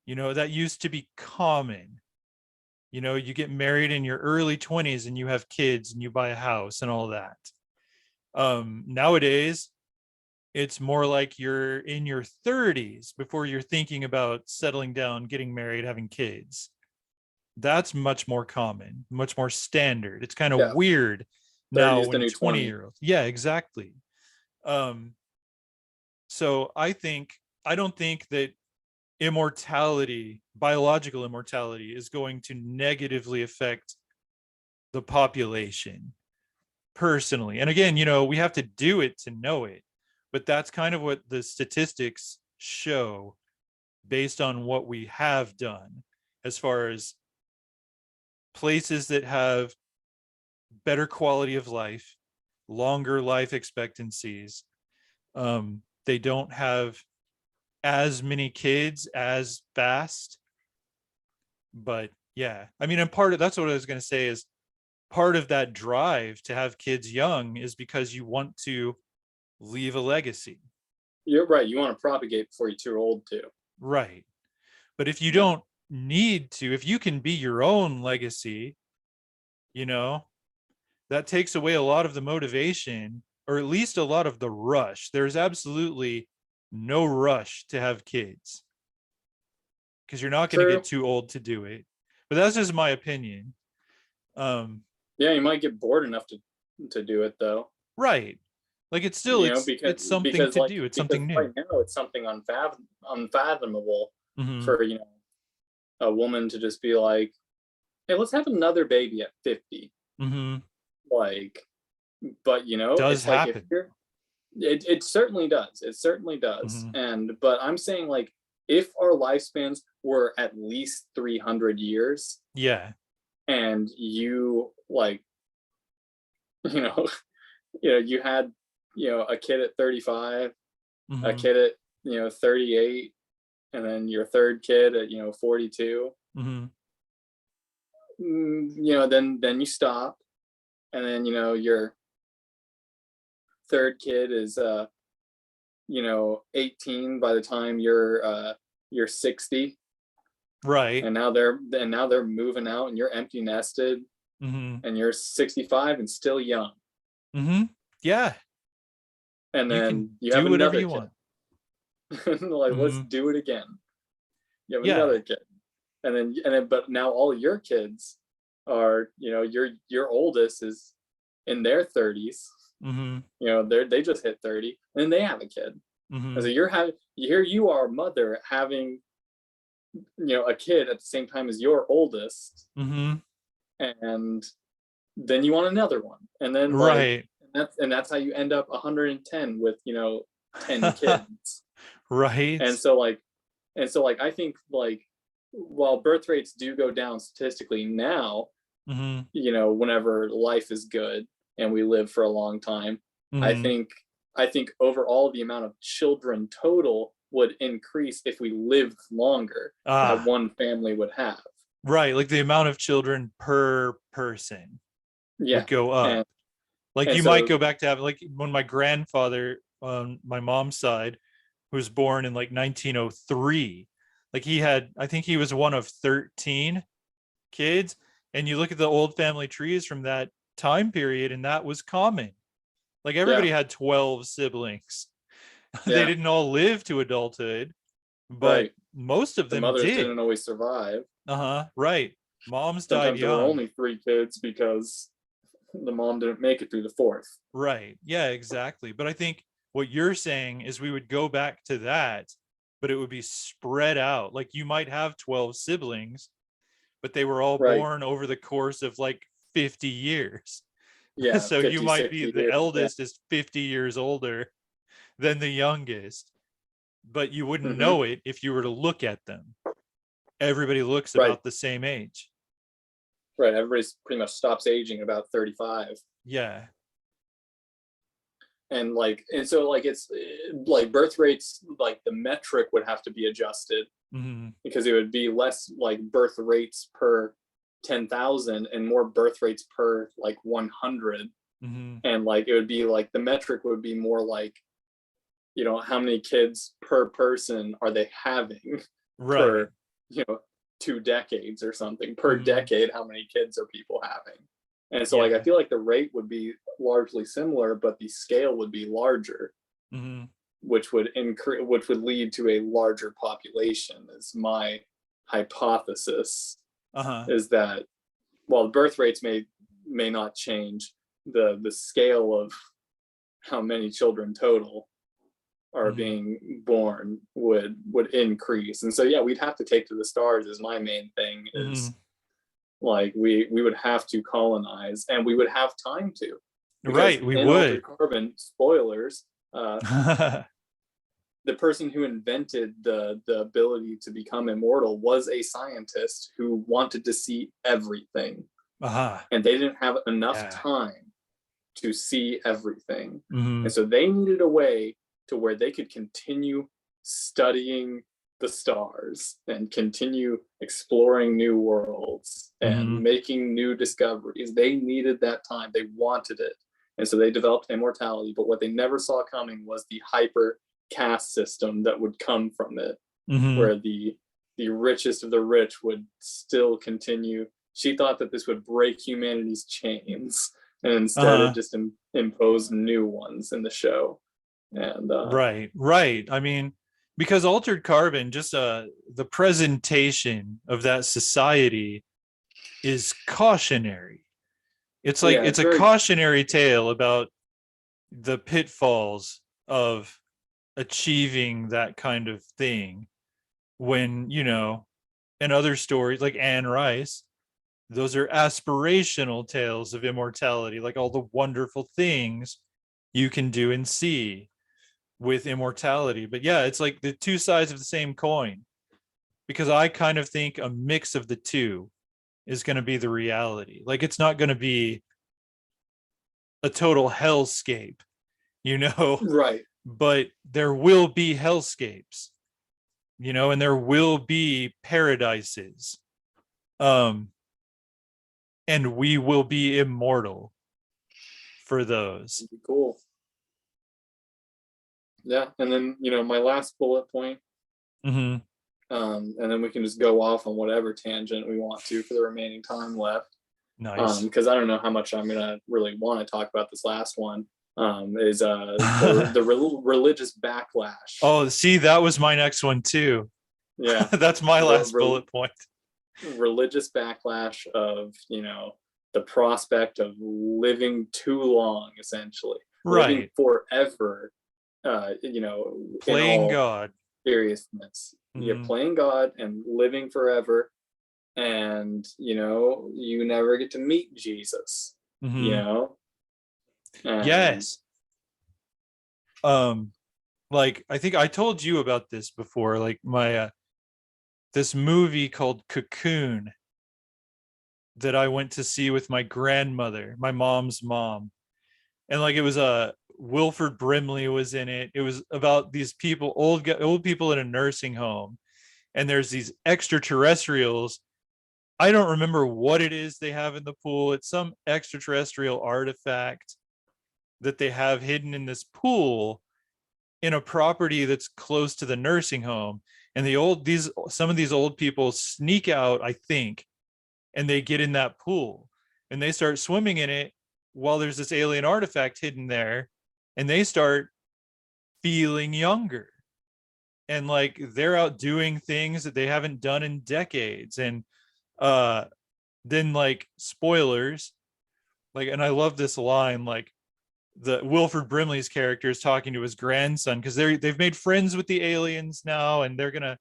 That used to be common. You get married in your early 20s and you have kids and you buy a house and all that. Nowadays, it's more like you're in your 30s before you're thinking about settling down, getting married, having kids. That's much more common, much more standard. It's kind of weird now when 20-year-olds. Yeah, exactly. So I don't think that biological immortality is going to negatively affect the population personally. And again, we have to do it to know it, but that's kind of what the statistics show based on what we have done as far as places that have better quality of life, longer life expectancies. They don't have as many kids as fast. But yeah, I mean, and that's what I was going to say is part of that drive to have kids young is because you want to leave a legacy. You're right. You want to propagate before you're too old to. Right. But if you don't need to, if you can be your own legacy, that takes away a lot of the motivation, or at least a lot of the rush. There's absolutely no rush to have kids because you're not going to get too old to do it. But that's just my opinion. Yeah, you might get bored enough to do it though. Right. Like it's still it's something to do. It's something new. Right now it's something unfathomable for a woman to just be like, hey, let's have another baby at 50. Like, but does happen. It certainly does. It certainly does. But I'm saying, like, if our lifespans were at least 300 years, and you like, you had, a kid at 35, a kid at 38, and then your third kid at 42. Then you stop, and then your third kid is 18 by the time you're 60, right? And now they're moving out, and you're empty nested, and you're 65 and still young. Yeah. And then you do have whatever another you kid. want. Like, let's do it again. You have another kid, and then but now all your kids are, your oldest is in their 30s. They just hit 30, and then they have a kid. And so you are a mother having a kid at the same time as your oldest, and then you want another one, and then that's how you end up 110 with 10 kids. Right. And so like I think like while birth rates do go down statistically now, whenever life is good and we live for a long time, I think overall the amount of children total would increase if we lived longer that one family would have. Right, like the amount of children per person would go up. Like you might go back to have, like, when my grandfather on my mom's side, who was born in like 1903, like I think he was one of 13 kids, and you look at the old family trees from that time period, and that was common. Like everybody had 12 siblings. They didn't all live to adulthood, but most of them mothers did. didn't always survive. Right. Moms died Sometimes young. there were only 3 kids because the mom didn't make it through the 4th. Right. Yeah, exactly. But I think what you're saying is we would go back to that, but it would be spread out. Like you might have 12 siblings, but they were all born over the course of like 50 years. Yeah. So 50, you might be the years, eldest is 50 years older than the youngest, but you wouldn't know it if you were to look at them. Everybody looks about the same age. Right. Everybody pretty much stops aging about 35. Yeah. And so it's like birth rates, like the metric would have to be adjusted because it would be less like birth rates per 10,000 and more birth rates per like 100. And like it would be like the metric would be more like, how many kids per person are they having per 2 decades or something, per decade, how many kids are people having? And so like I feel like the rate would be largely similar, but the scale would be larger, which would lead to a larger population, is my hypothesis. Is that while the birth rates may not change, the scale of how many children total are being born would increase. And so we'd have to take to the stars is my main thing, is like we would have to colonize, and we would have time to, right, we would. Altered Carbon, spoilers, the person who invented the ability to become immortal was a scientist who wanted to see everything, and they didn't have enough time to see everything. And so they needed a way to where they could continue studying the stars and continue exploring new worlds and making new discoveries. They needed that time. They wanted it. And so they developed immortality. But what they never saw coming was the hyper caste system that would come from it, where the richest of the rich would still continue. She thought that this would break humanity's chains, and instead it just imposed new ones in the show. And right. I mean, because Altered Carbon, just the presentation of that society is cautionary. It's like it's a cautionary tale about the pitfalls of achieving that kind of thing, when in other stories like Anne Rice, those are aspirational tales of immortality, like all the wonderful things you can do and see with immortality. But it's like the two sides of the same coin, because I kind of think a mix of the two is going to be the reality. Like it's not going to be a total hellscape, right, but there will be hellscapes, and there will be paradises, and we will be immortal for those. That'd be cool. Yeah. And then my last bullet point, and then we can just go off on whatever tangent we want to for the remaining time left. Nice. Because I don't know how much I'm gonna really want to talk about this last one. Is the religious backlash. Oh, see, that was my next one too. Yeah. That's my last bullet point. Religious backlash of the prospect of living too long, essentially. Living forever, playing God. Seriousness. Playing God and living forever, and you never get to meet Jesus. And Yes. Like I think I told you about this before, like my this movie called Cocoon that I went to see with my grandmother, my mom's mom. And like it was a Wilford Brimley was in it. It was about these people, old people in a nursing home, and there's these extraterrestrials. I don't remember what it is they have in the pool. It's some extraterrestrial artifact that they have hidden in this pool in a property that's close to the nursing home. And some of these old people sneak out, I think, and they get in that pool and they start swimming in it while there's this alien artifact hidden there, and they start feeling younger, and like they're out doing things that they haven't done in decades. And uh then like spoilers, like, and I love this line, like the Wilford Brimley's character is talking to his grandson because they've made friends with the aliens now and they're gonna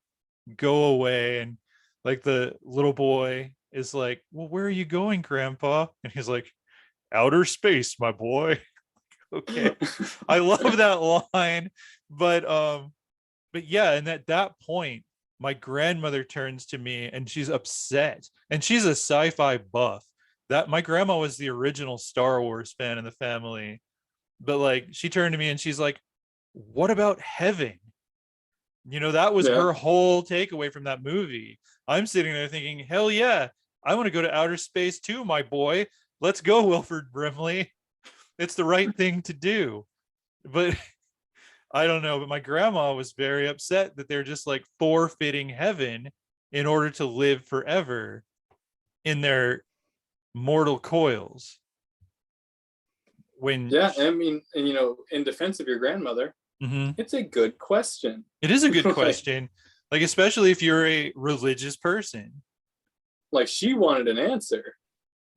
go away. And like the little boy is like, well, where are you going, grandpa? And he's like, outer space, my boy. Okay. I love that line. But yeah, and at that point my grandmother turns to me and she's upset, and she's a sci-fi buff. That my grandma was the original Star Wars fan in the family. But like she turned to me and she's like, what about heaven? That was yeah, her whole takeaway from that movie. I'm sitting there thinking, hell yeah, I want to go to outer space too, my boy. Let's go, Wilford Brimley. It's the right thing to do. But I don't know. But my grandma was very upset that they're just like forfeiting heaven in order to live forever in their mortal coils. When yeah. I mean, and in defense of your grandmother, Mhm. it's a good question. It is a good like, question, like especially if you're a religious person. like she wanted an answer.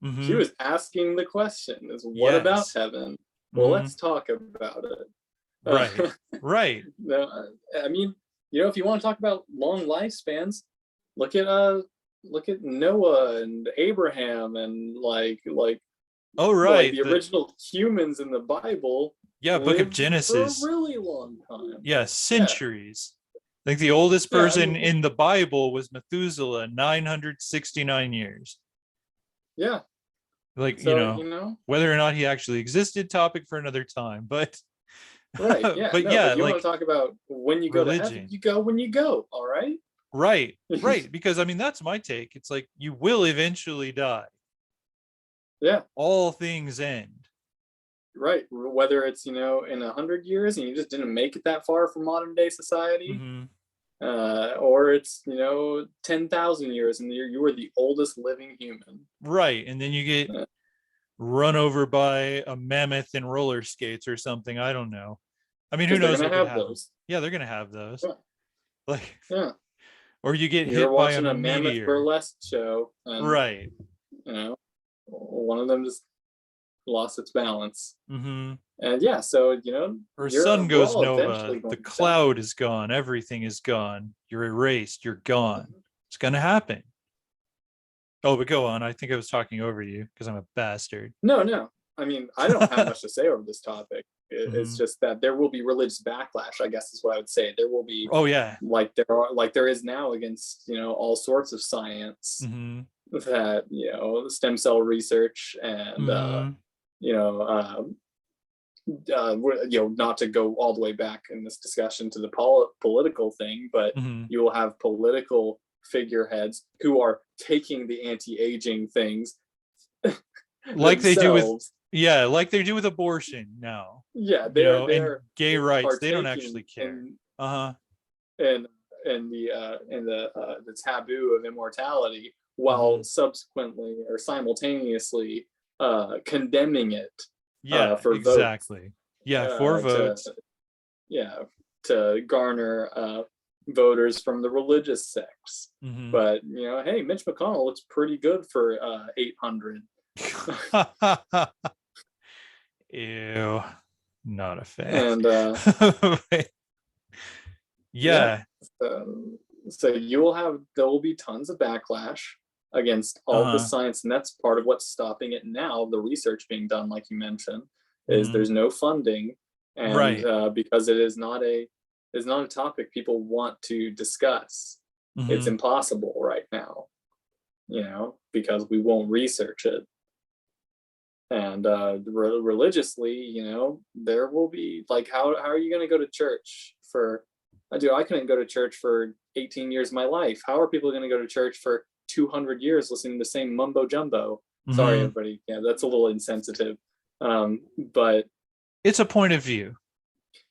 She Hmm. was asking the question: "Is what about Yes. heaven?" Well, Hmm. let's talk about it. Right. Right. No, I mean, if you want to talk about long lifespans, look at Noah and Abraham and Oh, like right. the original humans in the Bible Yeah, Book of lived for a Genesis. really long time. Yeah, Yeah, centuries. I think the oldest yeah. I person mean, in the Bible was Methuselah, 969 years. yeah. Like, So whether or not he actually existed, topic for another time. But right. Yeah. but No, yeah, but you want to like talk about when you go to heaven, religion. you go when you go. All right. Right. Right. Because I mean that's my take. It's like you will eventually die. Yeah. All things end. Right. Whether it's in 100 years and you just didn't make it that far from modern day society, Hmm. or it's 10,000 years and you were the oldest living human. Right. And then you get Uh, run over by a mammoth in roller skates or something. I don't know. I mean, who because they're knows gonna what could have happen? those. Yeah, they're gonna have those. Yeah. Like, Yeah. or you get You're hit by a watching a mammoth meteor. burlesque show and Right. one of them just lost its balance. Hmm. And yeah, so Or sun we're goes all nova. eventually The going to die. cloud is gone. Everything is gone. You're erased. You're gone. It's gonna happen. Oh, but go on. I think I was talking over you because I'm a bastard. No, no. I mean, I don't have much to say over this topic. It's Hmm. just that there will be religious backlash, I guess is what I would say. There will be, Oh yeah. like there is now against, all sorts of science Hmm. that, stem cell research and, Hmm. you know, not to go all the way back in this discussion to the political thing, but Hmm. you will have political figureheads who are taking the anti-aging things Like they do with, themselves. yeah, like they do with abortion now. Yeah, And gay they're rights. They don't partaking actually care. Uh-huh. in the taboo of immortality while Hmm. subsequently or simultaneously condemning it Yeah, for votes exactly. Yeah, for to votes. yeah to garner voters from the religious sects. Hmm. But hey, Mitch McConnell looks pretty good for 800. Ew. Not a fan. And yeah, Yeah. so there will be tons of backlash against all of the Uh-huh. science, and that's part of what's stopping it now, the research being done, like you mentioned. is there's no funding, and Right. because it is not a topic people want to discuss. It's impossible right now, because we won't research it. And religiously, there will be like, how are you going to go to church for? I couldn't go to church for 18 years of my life. How are people going to go to church for 200 years listening to the same mumbo jumbo? Sorry, everybody. Yeah, that's a little insensitive. But It's a point of view.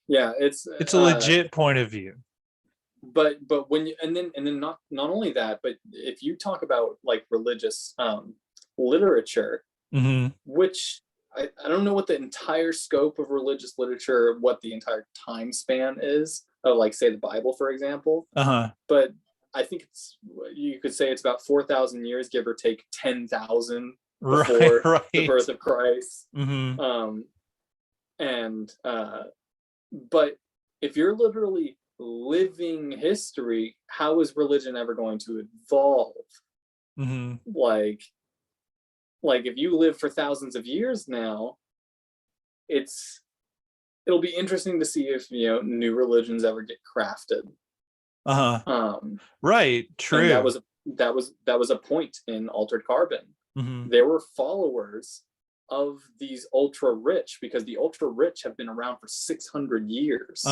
yeah, it's a legit point of view. But when you and then not only that, but if you talk about like religious literature, which I don't know what the entire scope of religious literature, what the entire time span is of, like, say, the Bible, for example. But I think you could say it's about 4,000 years, give or take 10,000 before the birth of Christ. But if you're literally living history, how is religion ever going to evolve? Like if you live for thousands of years now, it'll be interesting to see if new religions ever get crafted. Right. True. And that was a point in Altered Carbon. There were followers of these ultra rich, because the ultra rich have been around for 600 years.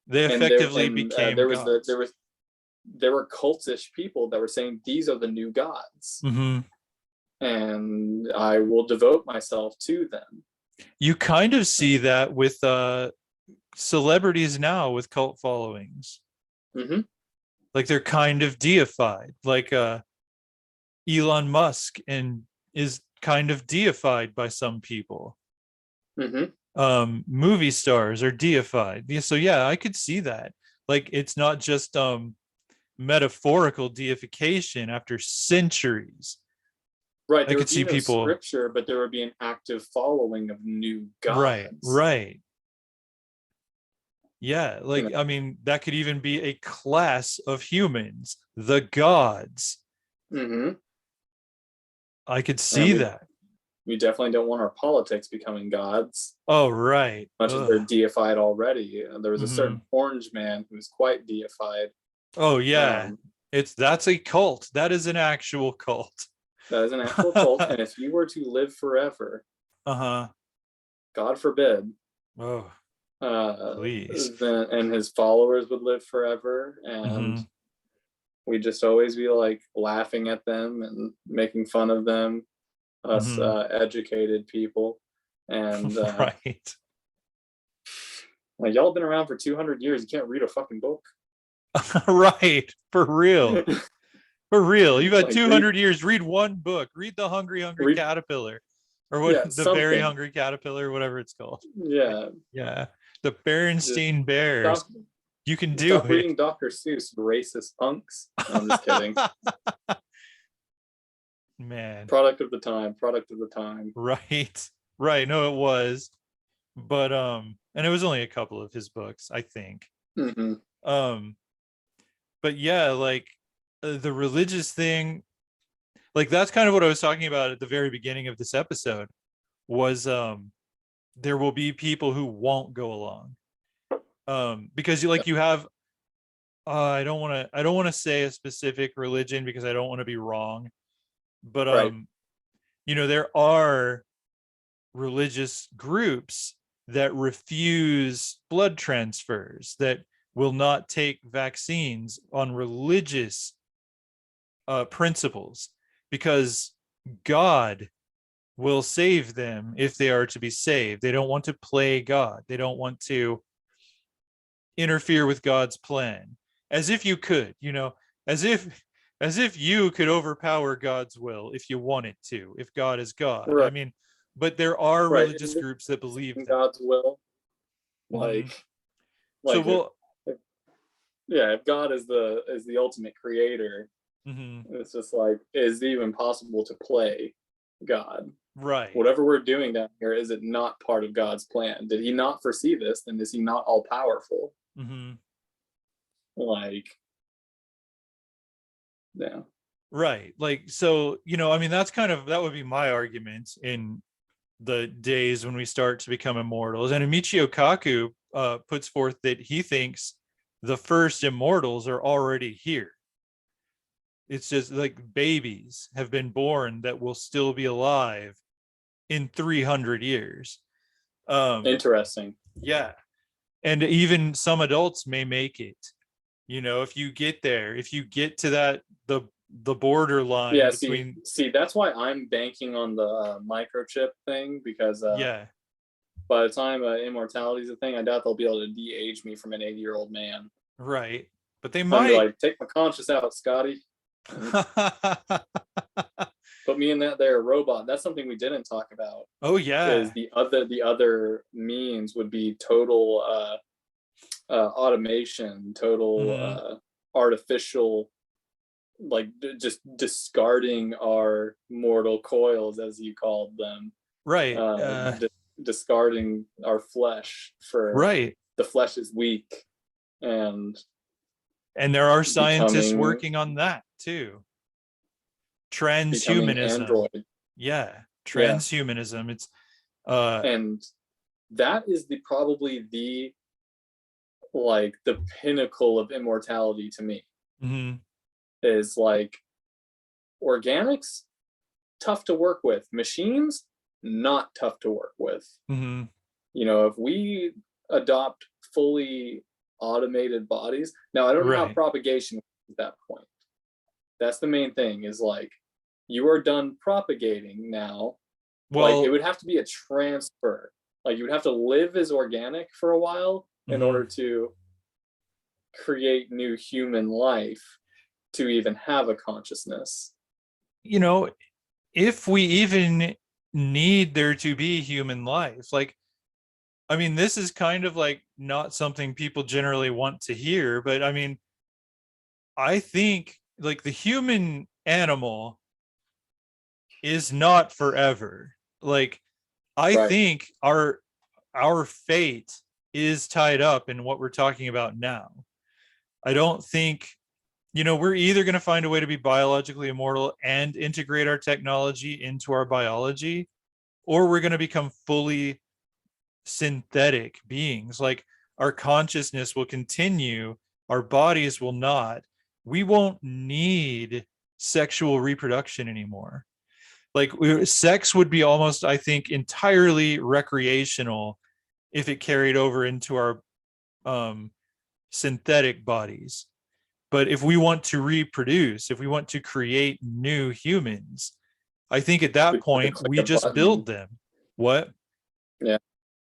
They effectively became gods. There were cultish people that were saying these are the new gods, and I will devote myself to them. You kind of see that with celebrities now with cult followings. Like they're kind of deified, like Elon Musk and is kind of deified by some people. Movie stars are deified. So yeah, I could see that. Like it's not just metaphorical deification after centuries. Right. I could see people scripture, but there would be an active following of new gods. Right. Yeah, like I mean, that could even be a class of humans, the gods. I could see that. We definitely don't want our politics becoming gods. Oh, right. Much as they're deified already. There was a certain orange man who was quite deified. Oh yeah, that's a cult. That is an actual cult. That is an actual cult. And if you were to live forever, God forbid, please, then and his followers would live forever, and we'd just always be like laughing at them and making fun of them, us educated people. And right, like, y'all been around for 200 years, you can't read a fucking book. Right, for real. For real, you've had like 200 years. Read one book. Read the Hungry Caterpillar, or what? The Very Hungry Caterpillar, whatever it's called. Yeah. The Berenstain Bears. You can do stop reading Dr. Seuss, racist punks. No, I'm just kidding. Man. Product of the time. Right. No, it was, but and it was only a couple of his books, I think. But yeah, like. The religious thing, like that's kind of what I was talking about at the very beginning of this episode, was there will be people who won't go along, because you have I don't want to say a specific religion because I don't want to be wrong, but there are religious groups that refuse blood transfers, that will not take vaccines on religious principles, because God will save them if they are to be saved. They don't want to play God. They don't want to interfere with God's plan, as if you could, as if you could overpower God's will if you wanted to, if God is God. I mean, but there are religious groups that believe that God's will, if God is the ultimate creator, it's just like, is it even possible to play God? Right. Whatever we're doing down here, is it not part of God's plan? Did he not foresee this? Then is he not all powerful? Right. Like, so, I mean, that would be my argument in the days when we start to become immortals. And Michio Kaku puts forth that he thinks the first immortals are already here. It's just like babies have been born that will still be alive in 300 years. Interesting. Yeah. And even some adults may make it. If you get there, if you get to that, the borderline between. See, that's why I'm banking on the microchip thing, because Yeah. by the time immortality is a thing, I doubt they'll be able to de-age me from an 80-year-old man. Right. But they I'm might. like, take my conscience out, Scotty. Put me in that there robot. That's something we didn't talk about. Oh yeah. Is the other means would be total automation, total artificial, like just discarding our mortal coils, as you called them. Right. Discarding our flesh for Right. the flesh is weak, and there are scientists working on that too. Transhumanism. Android. Yeah. Transhumanism. Yeah. It's and that is probably the pinnacle of immortality to me. Mm-hmm. Is like organics, tough to work with. Machines, not tough to work with. Mm-hmm. If we adopt fully automated bodies, now I don't know how propagation at that point. That's the main thing, is like, you are done propagating now. Well, like, it would have to be a transfer. Like, you would have to live as organic for a while in order to create new human life to even have a consciousness. If we even need there to be human life, like, I mean, this is kind of like not something people generally want to hear, but I mean, I think like the human animal is not forever. Like, I think our fate is tied up in what we're talking about now. I don't think, we're either going to find a way to be biologically immortal and integrate our technology into our biology, or we're going to become fully synthetic beings. Like, our consciousness will continue, our bodies will not. We won't need sexual reproduction anymore. Like, sex would be almost, I think, entirely recreational if it carried over into our synthetic bodies. But if we want to reproduce, if we want to create new humans, I think at that point we just build them. What? Yeah,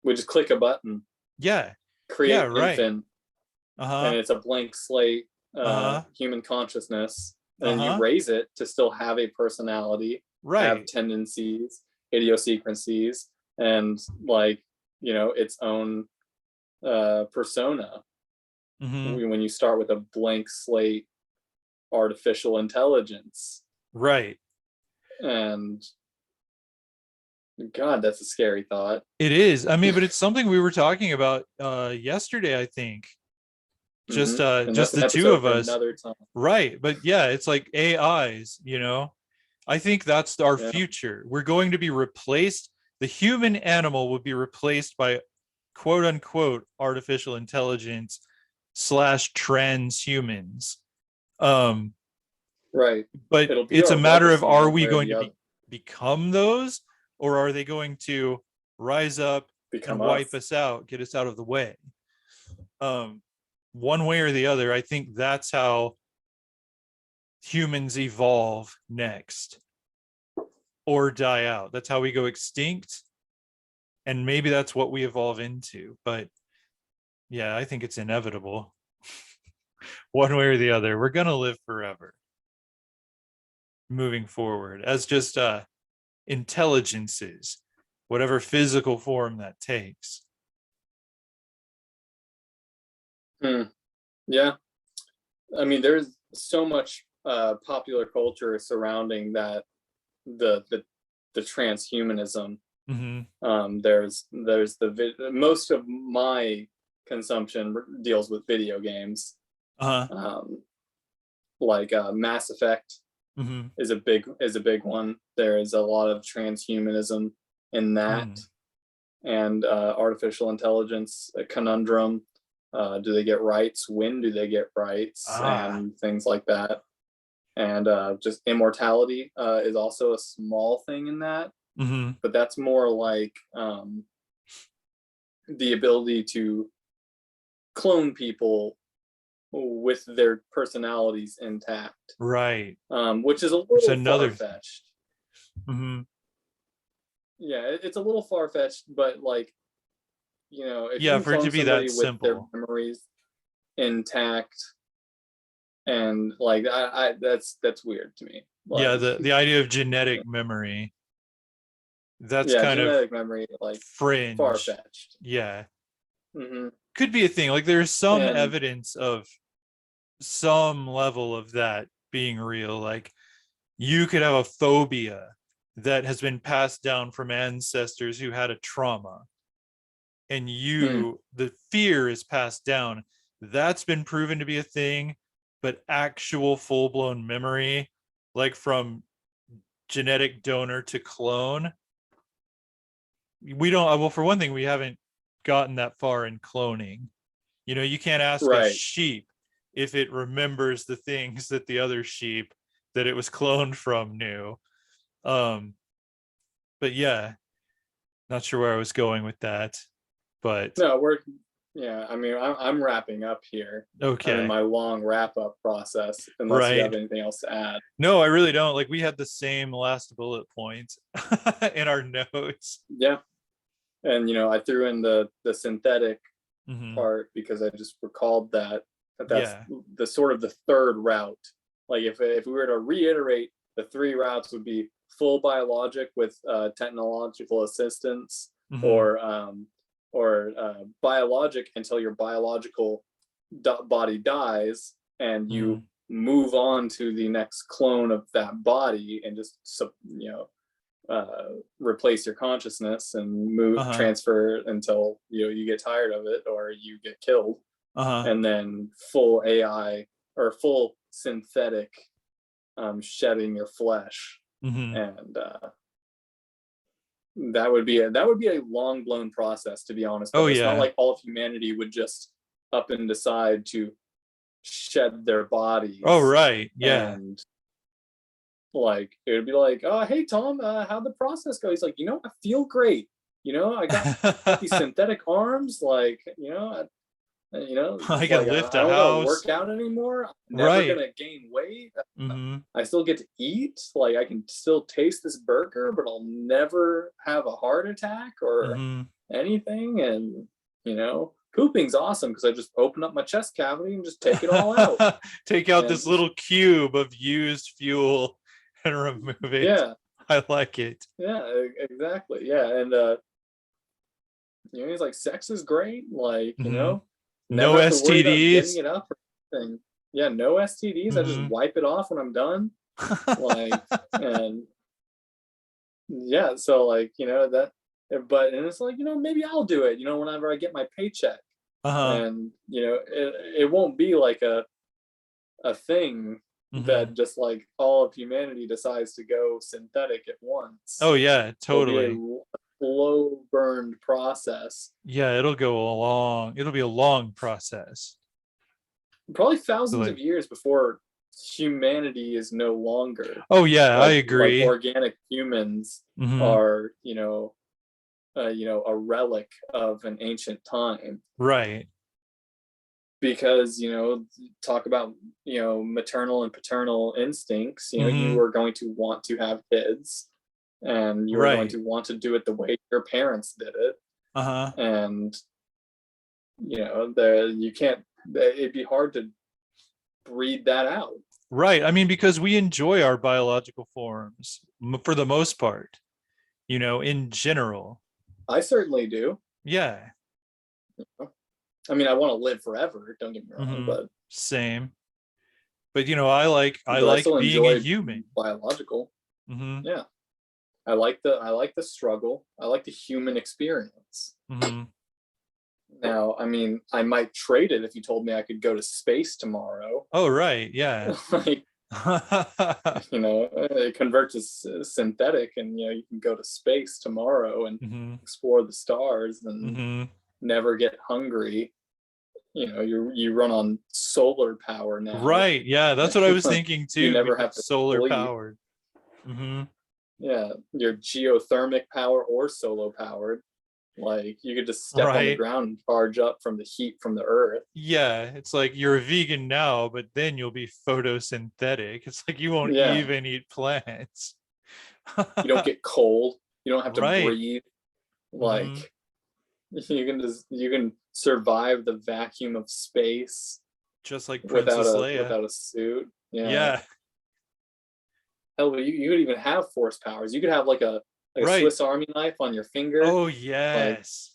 we just click a button. Yeah. Create an infant, and it's a blank slate, human consciousness, and you raise it to still have a personality, have tendencies, idiosyncrasies, and its own persona. When you start with a blank slate artificial intelligence. Right. And God, that's a scary thought. It is. I mean, but it's something we were talking about yesterday, I think. Just the two of us. Right. But yeah, it's like AIs, I think that's our future. We're going to be replaced. The human animal will be replaced by quote unquote artificial intelligence / transhumans. Right. But it's a matter of, are we going to become those, or are they going to rise up and wipe us out, get us out of the way? One way or the other, I think that's how humans evolve next, or die out. That's how we go extinct. And maybe that's what we evolve into. But yeah, I think it's inevitable. One way or the other, we're going to live forever moving forward as just intelligences, whatever physical form that takes. Yeah. I mean, there's so much popular culture surrounding that, the transhumanism. There's most of my consumption deals with video games. Like Mass Effect is a big one. There is a lot of transhumanism in that and artificial intelligence conundrum. Do they get rights? When do they get rights? And things like that. And just immortality is also a small thing in that, but that's more like the ability to clone people with their personalities intact, right? Which is a little another far-fetched. Yeah, it's a little far-fetched, but like, if yeah, you for it to clone be that somebody with their simple, memories intact, and like I that's weird to me. Like, yeah, the idea of genetic memory, that's yeah, kind of genetic memory, like, fringe. far-fetched. Yeah, Mm-hmm. could be a thing. Like there's some And evidence of some level of that being real. Like you could have a phobia that has been passed down from ancestors who had a trauma, and the fear is passed down. That's been proven to be a thing. But actual full-blown memory, like from genetic donor to clone, we don't. Well, for one thing, we haven't gotten that far in cloning. You can't ask a right. sheep if it remembers the things that the other sheep that it was cloned from knew. But yeah, not sure where I was going with that, but No, yeah, I mean, I'm wrapping up here. I'm in okay, my long wrap up process, unless you have right. anything else to add. No, I really don't. Like we had the same last bullet point in our notes. Yeah. And, I threw in the synthetic Hmm. part because I just recalled that's Yeah. the sort of the third route. Like, if we were to reiterate, the three routes would be full biologic with technological assistance, Hmm. or biologic until your biological body dies and you Hmm. move on to the next clone of that body and just replace your consciousness and Uh-huh. transfer until you get tired of it or you get killed. Uh-huh. And then full AI or full synthetic, shedding your flesh. Hmm. And that would be a long blown process, to be honest. Oh But it's not yeah. like all of humanity would just up and decide to shed their Oh bodies. right. Yeah. And like, it would be like, oh, hey Tom, how'd the process go? He's like, I feel great. I got these synthetic arms, like, I can like, lift I a don't gotta house. work out anymore. I'm never Right. gonna gain weight. Hmm. I still get to eat. Like, I can still taste this burger, but I'll never have a heart attack or Hmm. anything. And pooping's awesome because I just open up my chest cavity and just take it all out. Take out And this little cube of used fuel and remove it. yeah, I like it. yeah, exactly. Yeah. And he's like, sex is great. Like, Hmm. never No have to worry about getting STDs. it up or anything. Yeah, no STDs. I just Hmm. wipe it off when I'm done. Like, and yeah, so like, that, and it's like, maybe I'll do it, whenever I get my paycheck. Uh-huh. And, it won't be like a thing Hmm. that just like all of humanity decides to go synthetic at once. Oh yeah, It'll be a totally. slow burned process. Yeah, it'll be a long process. Probably So thousands of like, years before humanity is no longer oh yeah, I like agree. organic humans Hmm. are, a relic of an ancient time. Right. Because, talk about, maternal and paternal instincts. You Hmm. were going to want to have kids, and you were going Right. to want to do it the way your parents did it. Uh-huh. And you can't, it'd be hard to breed that out. Right. I mean, because we enjoy our biological forms for the most part, in general. I certainly do. Yeah. I mean, I want to live forever, don't get me wrong, Hmm. but Same. But I like still being a enjoy human. biological. Hmm. Yeah. I like the struggle. I like the human experience. Hmm. Now, I mean, I might trade it if you told me I could go to space tomorrow. Oh, right. Yeah. Like, You know, it converts to synthetic, and you know, you can go to space tomorrow and Mhm, explore the stars and mhm. never get hungry. You know, you run on solar power now. Right, yeah, that's what I was Like, thinking you too, never because have to solar sleep. powered. Mhm. Yeah, you're geothermic power or solo powered. Like, you could just step on the Right. ground and charge up from the heat from the earth. Yeah, it's like you're a vegan now, but then you'll be photosynthetic. It's like you won't Yeah, even eat plants. you don't get cold. You don't have to Right. breathe. Mhm. Like, you can survive the vacuum of space Just like without Princess Leia. a suit. Yeah. Yeah, Hell, you could even have force powers. You could have like a right. Swiss Army knife on your finger. Oh, Like, yes.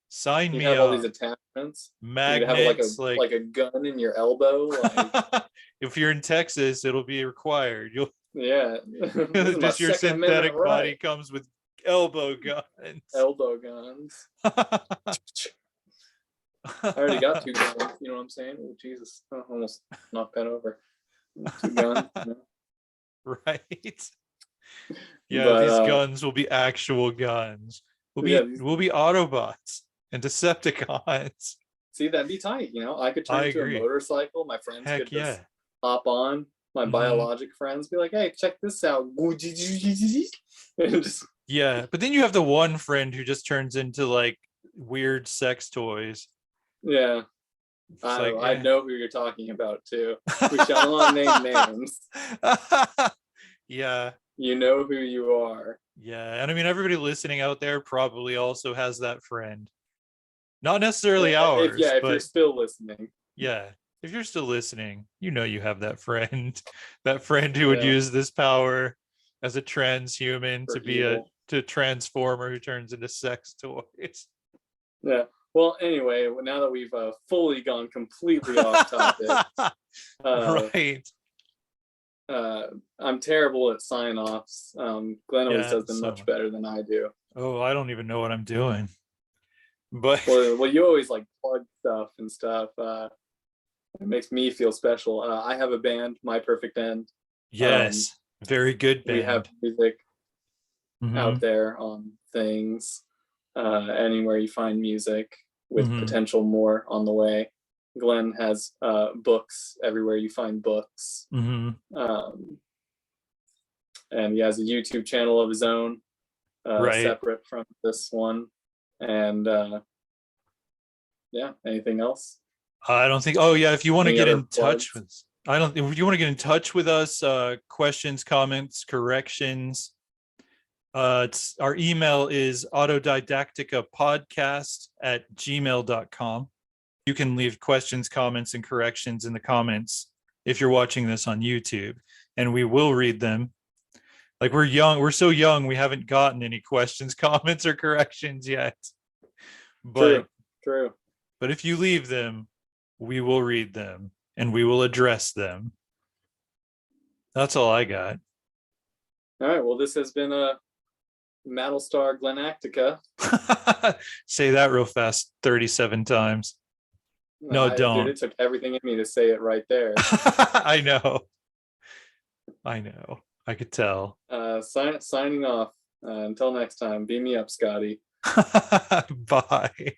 Sign you could me have all these up. attachments. You could have Magnets, like like a gun in your elbow. Like, if you're in Texas, it'll be required. You'll yeah, this is my just your Second Amendment synthetic right. body comes with elbow guns. Elbow guns. I already got two guns. You know what I'm saying? Oh, Jesus, I almost knocked that over. Two guns. You know? Right. Yeah, But these guns will be actual guns. yeah, We'll be Autobots and Decepticons. see, that'd be tight. You know, I could turn I into a agree. motorcycle. My friends could Heck just yeah. hop on. My Hmm. biologic friends be like, "Hey, check this out!" And just Yeah, but then you have the one friend who just turns into like weird sex toys. yeah, It's like, I eh. know who you're talking about too. We shall not name names. Yeah, You know who you are. yeah. And I mean, everybody listening out there probably also has that friend. Not necessarily If ours, yeah, if you're but still listening, yeah. If you're still listening, you know you have that friend. That friend who would yeah, use this power as a transhuman for to be a evil. to transformer who turns into sex toys. Yeah. Well, anyway, now that we've fully gone completely off topic, uh, Right. uh, I'm terrible at sign offs. Glenn always Yeah, does them so much much. better than I do. Oh, I don't even know what I'm doing. But Well, you always like plug stuff and stuff. It makes me feel special. I have a band, My Perfect End. Um, yes, very good we have band. music out Hmm. there on things, anywhere you find music, with Hmm. potential more on the way. Glenn has books everywhere you find books. Hmm. Um, and he has a YouTube channel of his own, Right. separate from this one. And yeah, anything else? I don't think. Oh yeah, if you want to Any get other in touch plugs? with, I don't. If you want to get in touch with us, questions, comments, corrections. It's our email is autodidacticapodcast@gmail.com. You can leave questions, comments, and corrections in the comments if you're watching this on YouTube, and we will read them. Like we're young, we're so young, we haven't gotten any questions, comments, or corrections yet. But True, true. if you leave them, we will read them and we will address them. That's all I got. All right. Well, this has been a Battlestar Galactica. Say that real fast 37 times. No, Dude, don't. it took everything in me to say it right there. I know. I know. I could tell. Signing off. Until next time, beam me up, Scotty. Bye.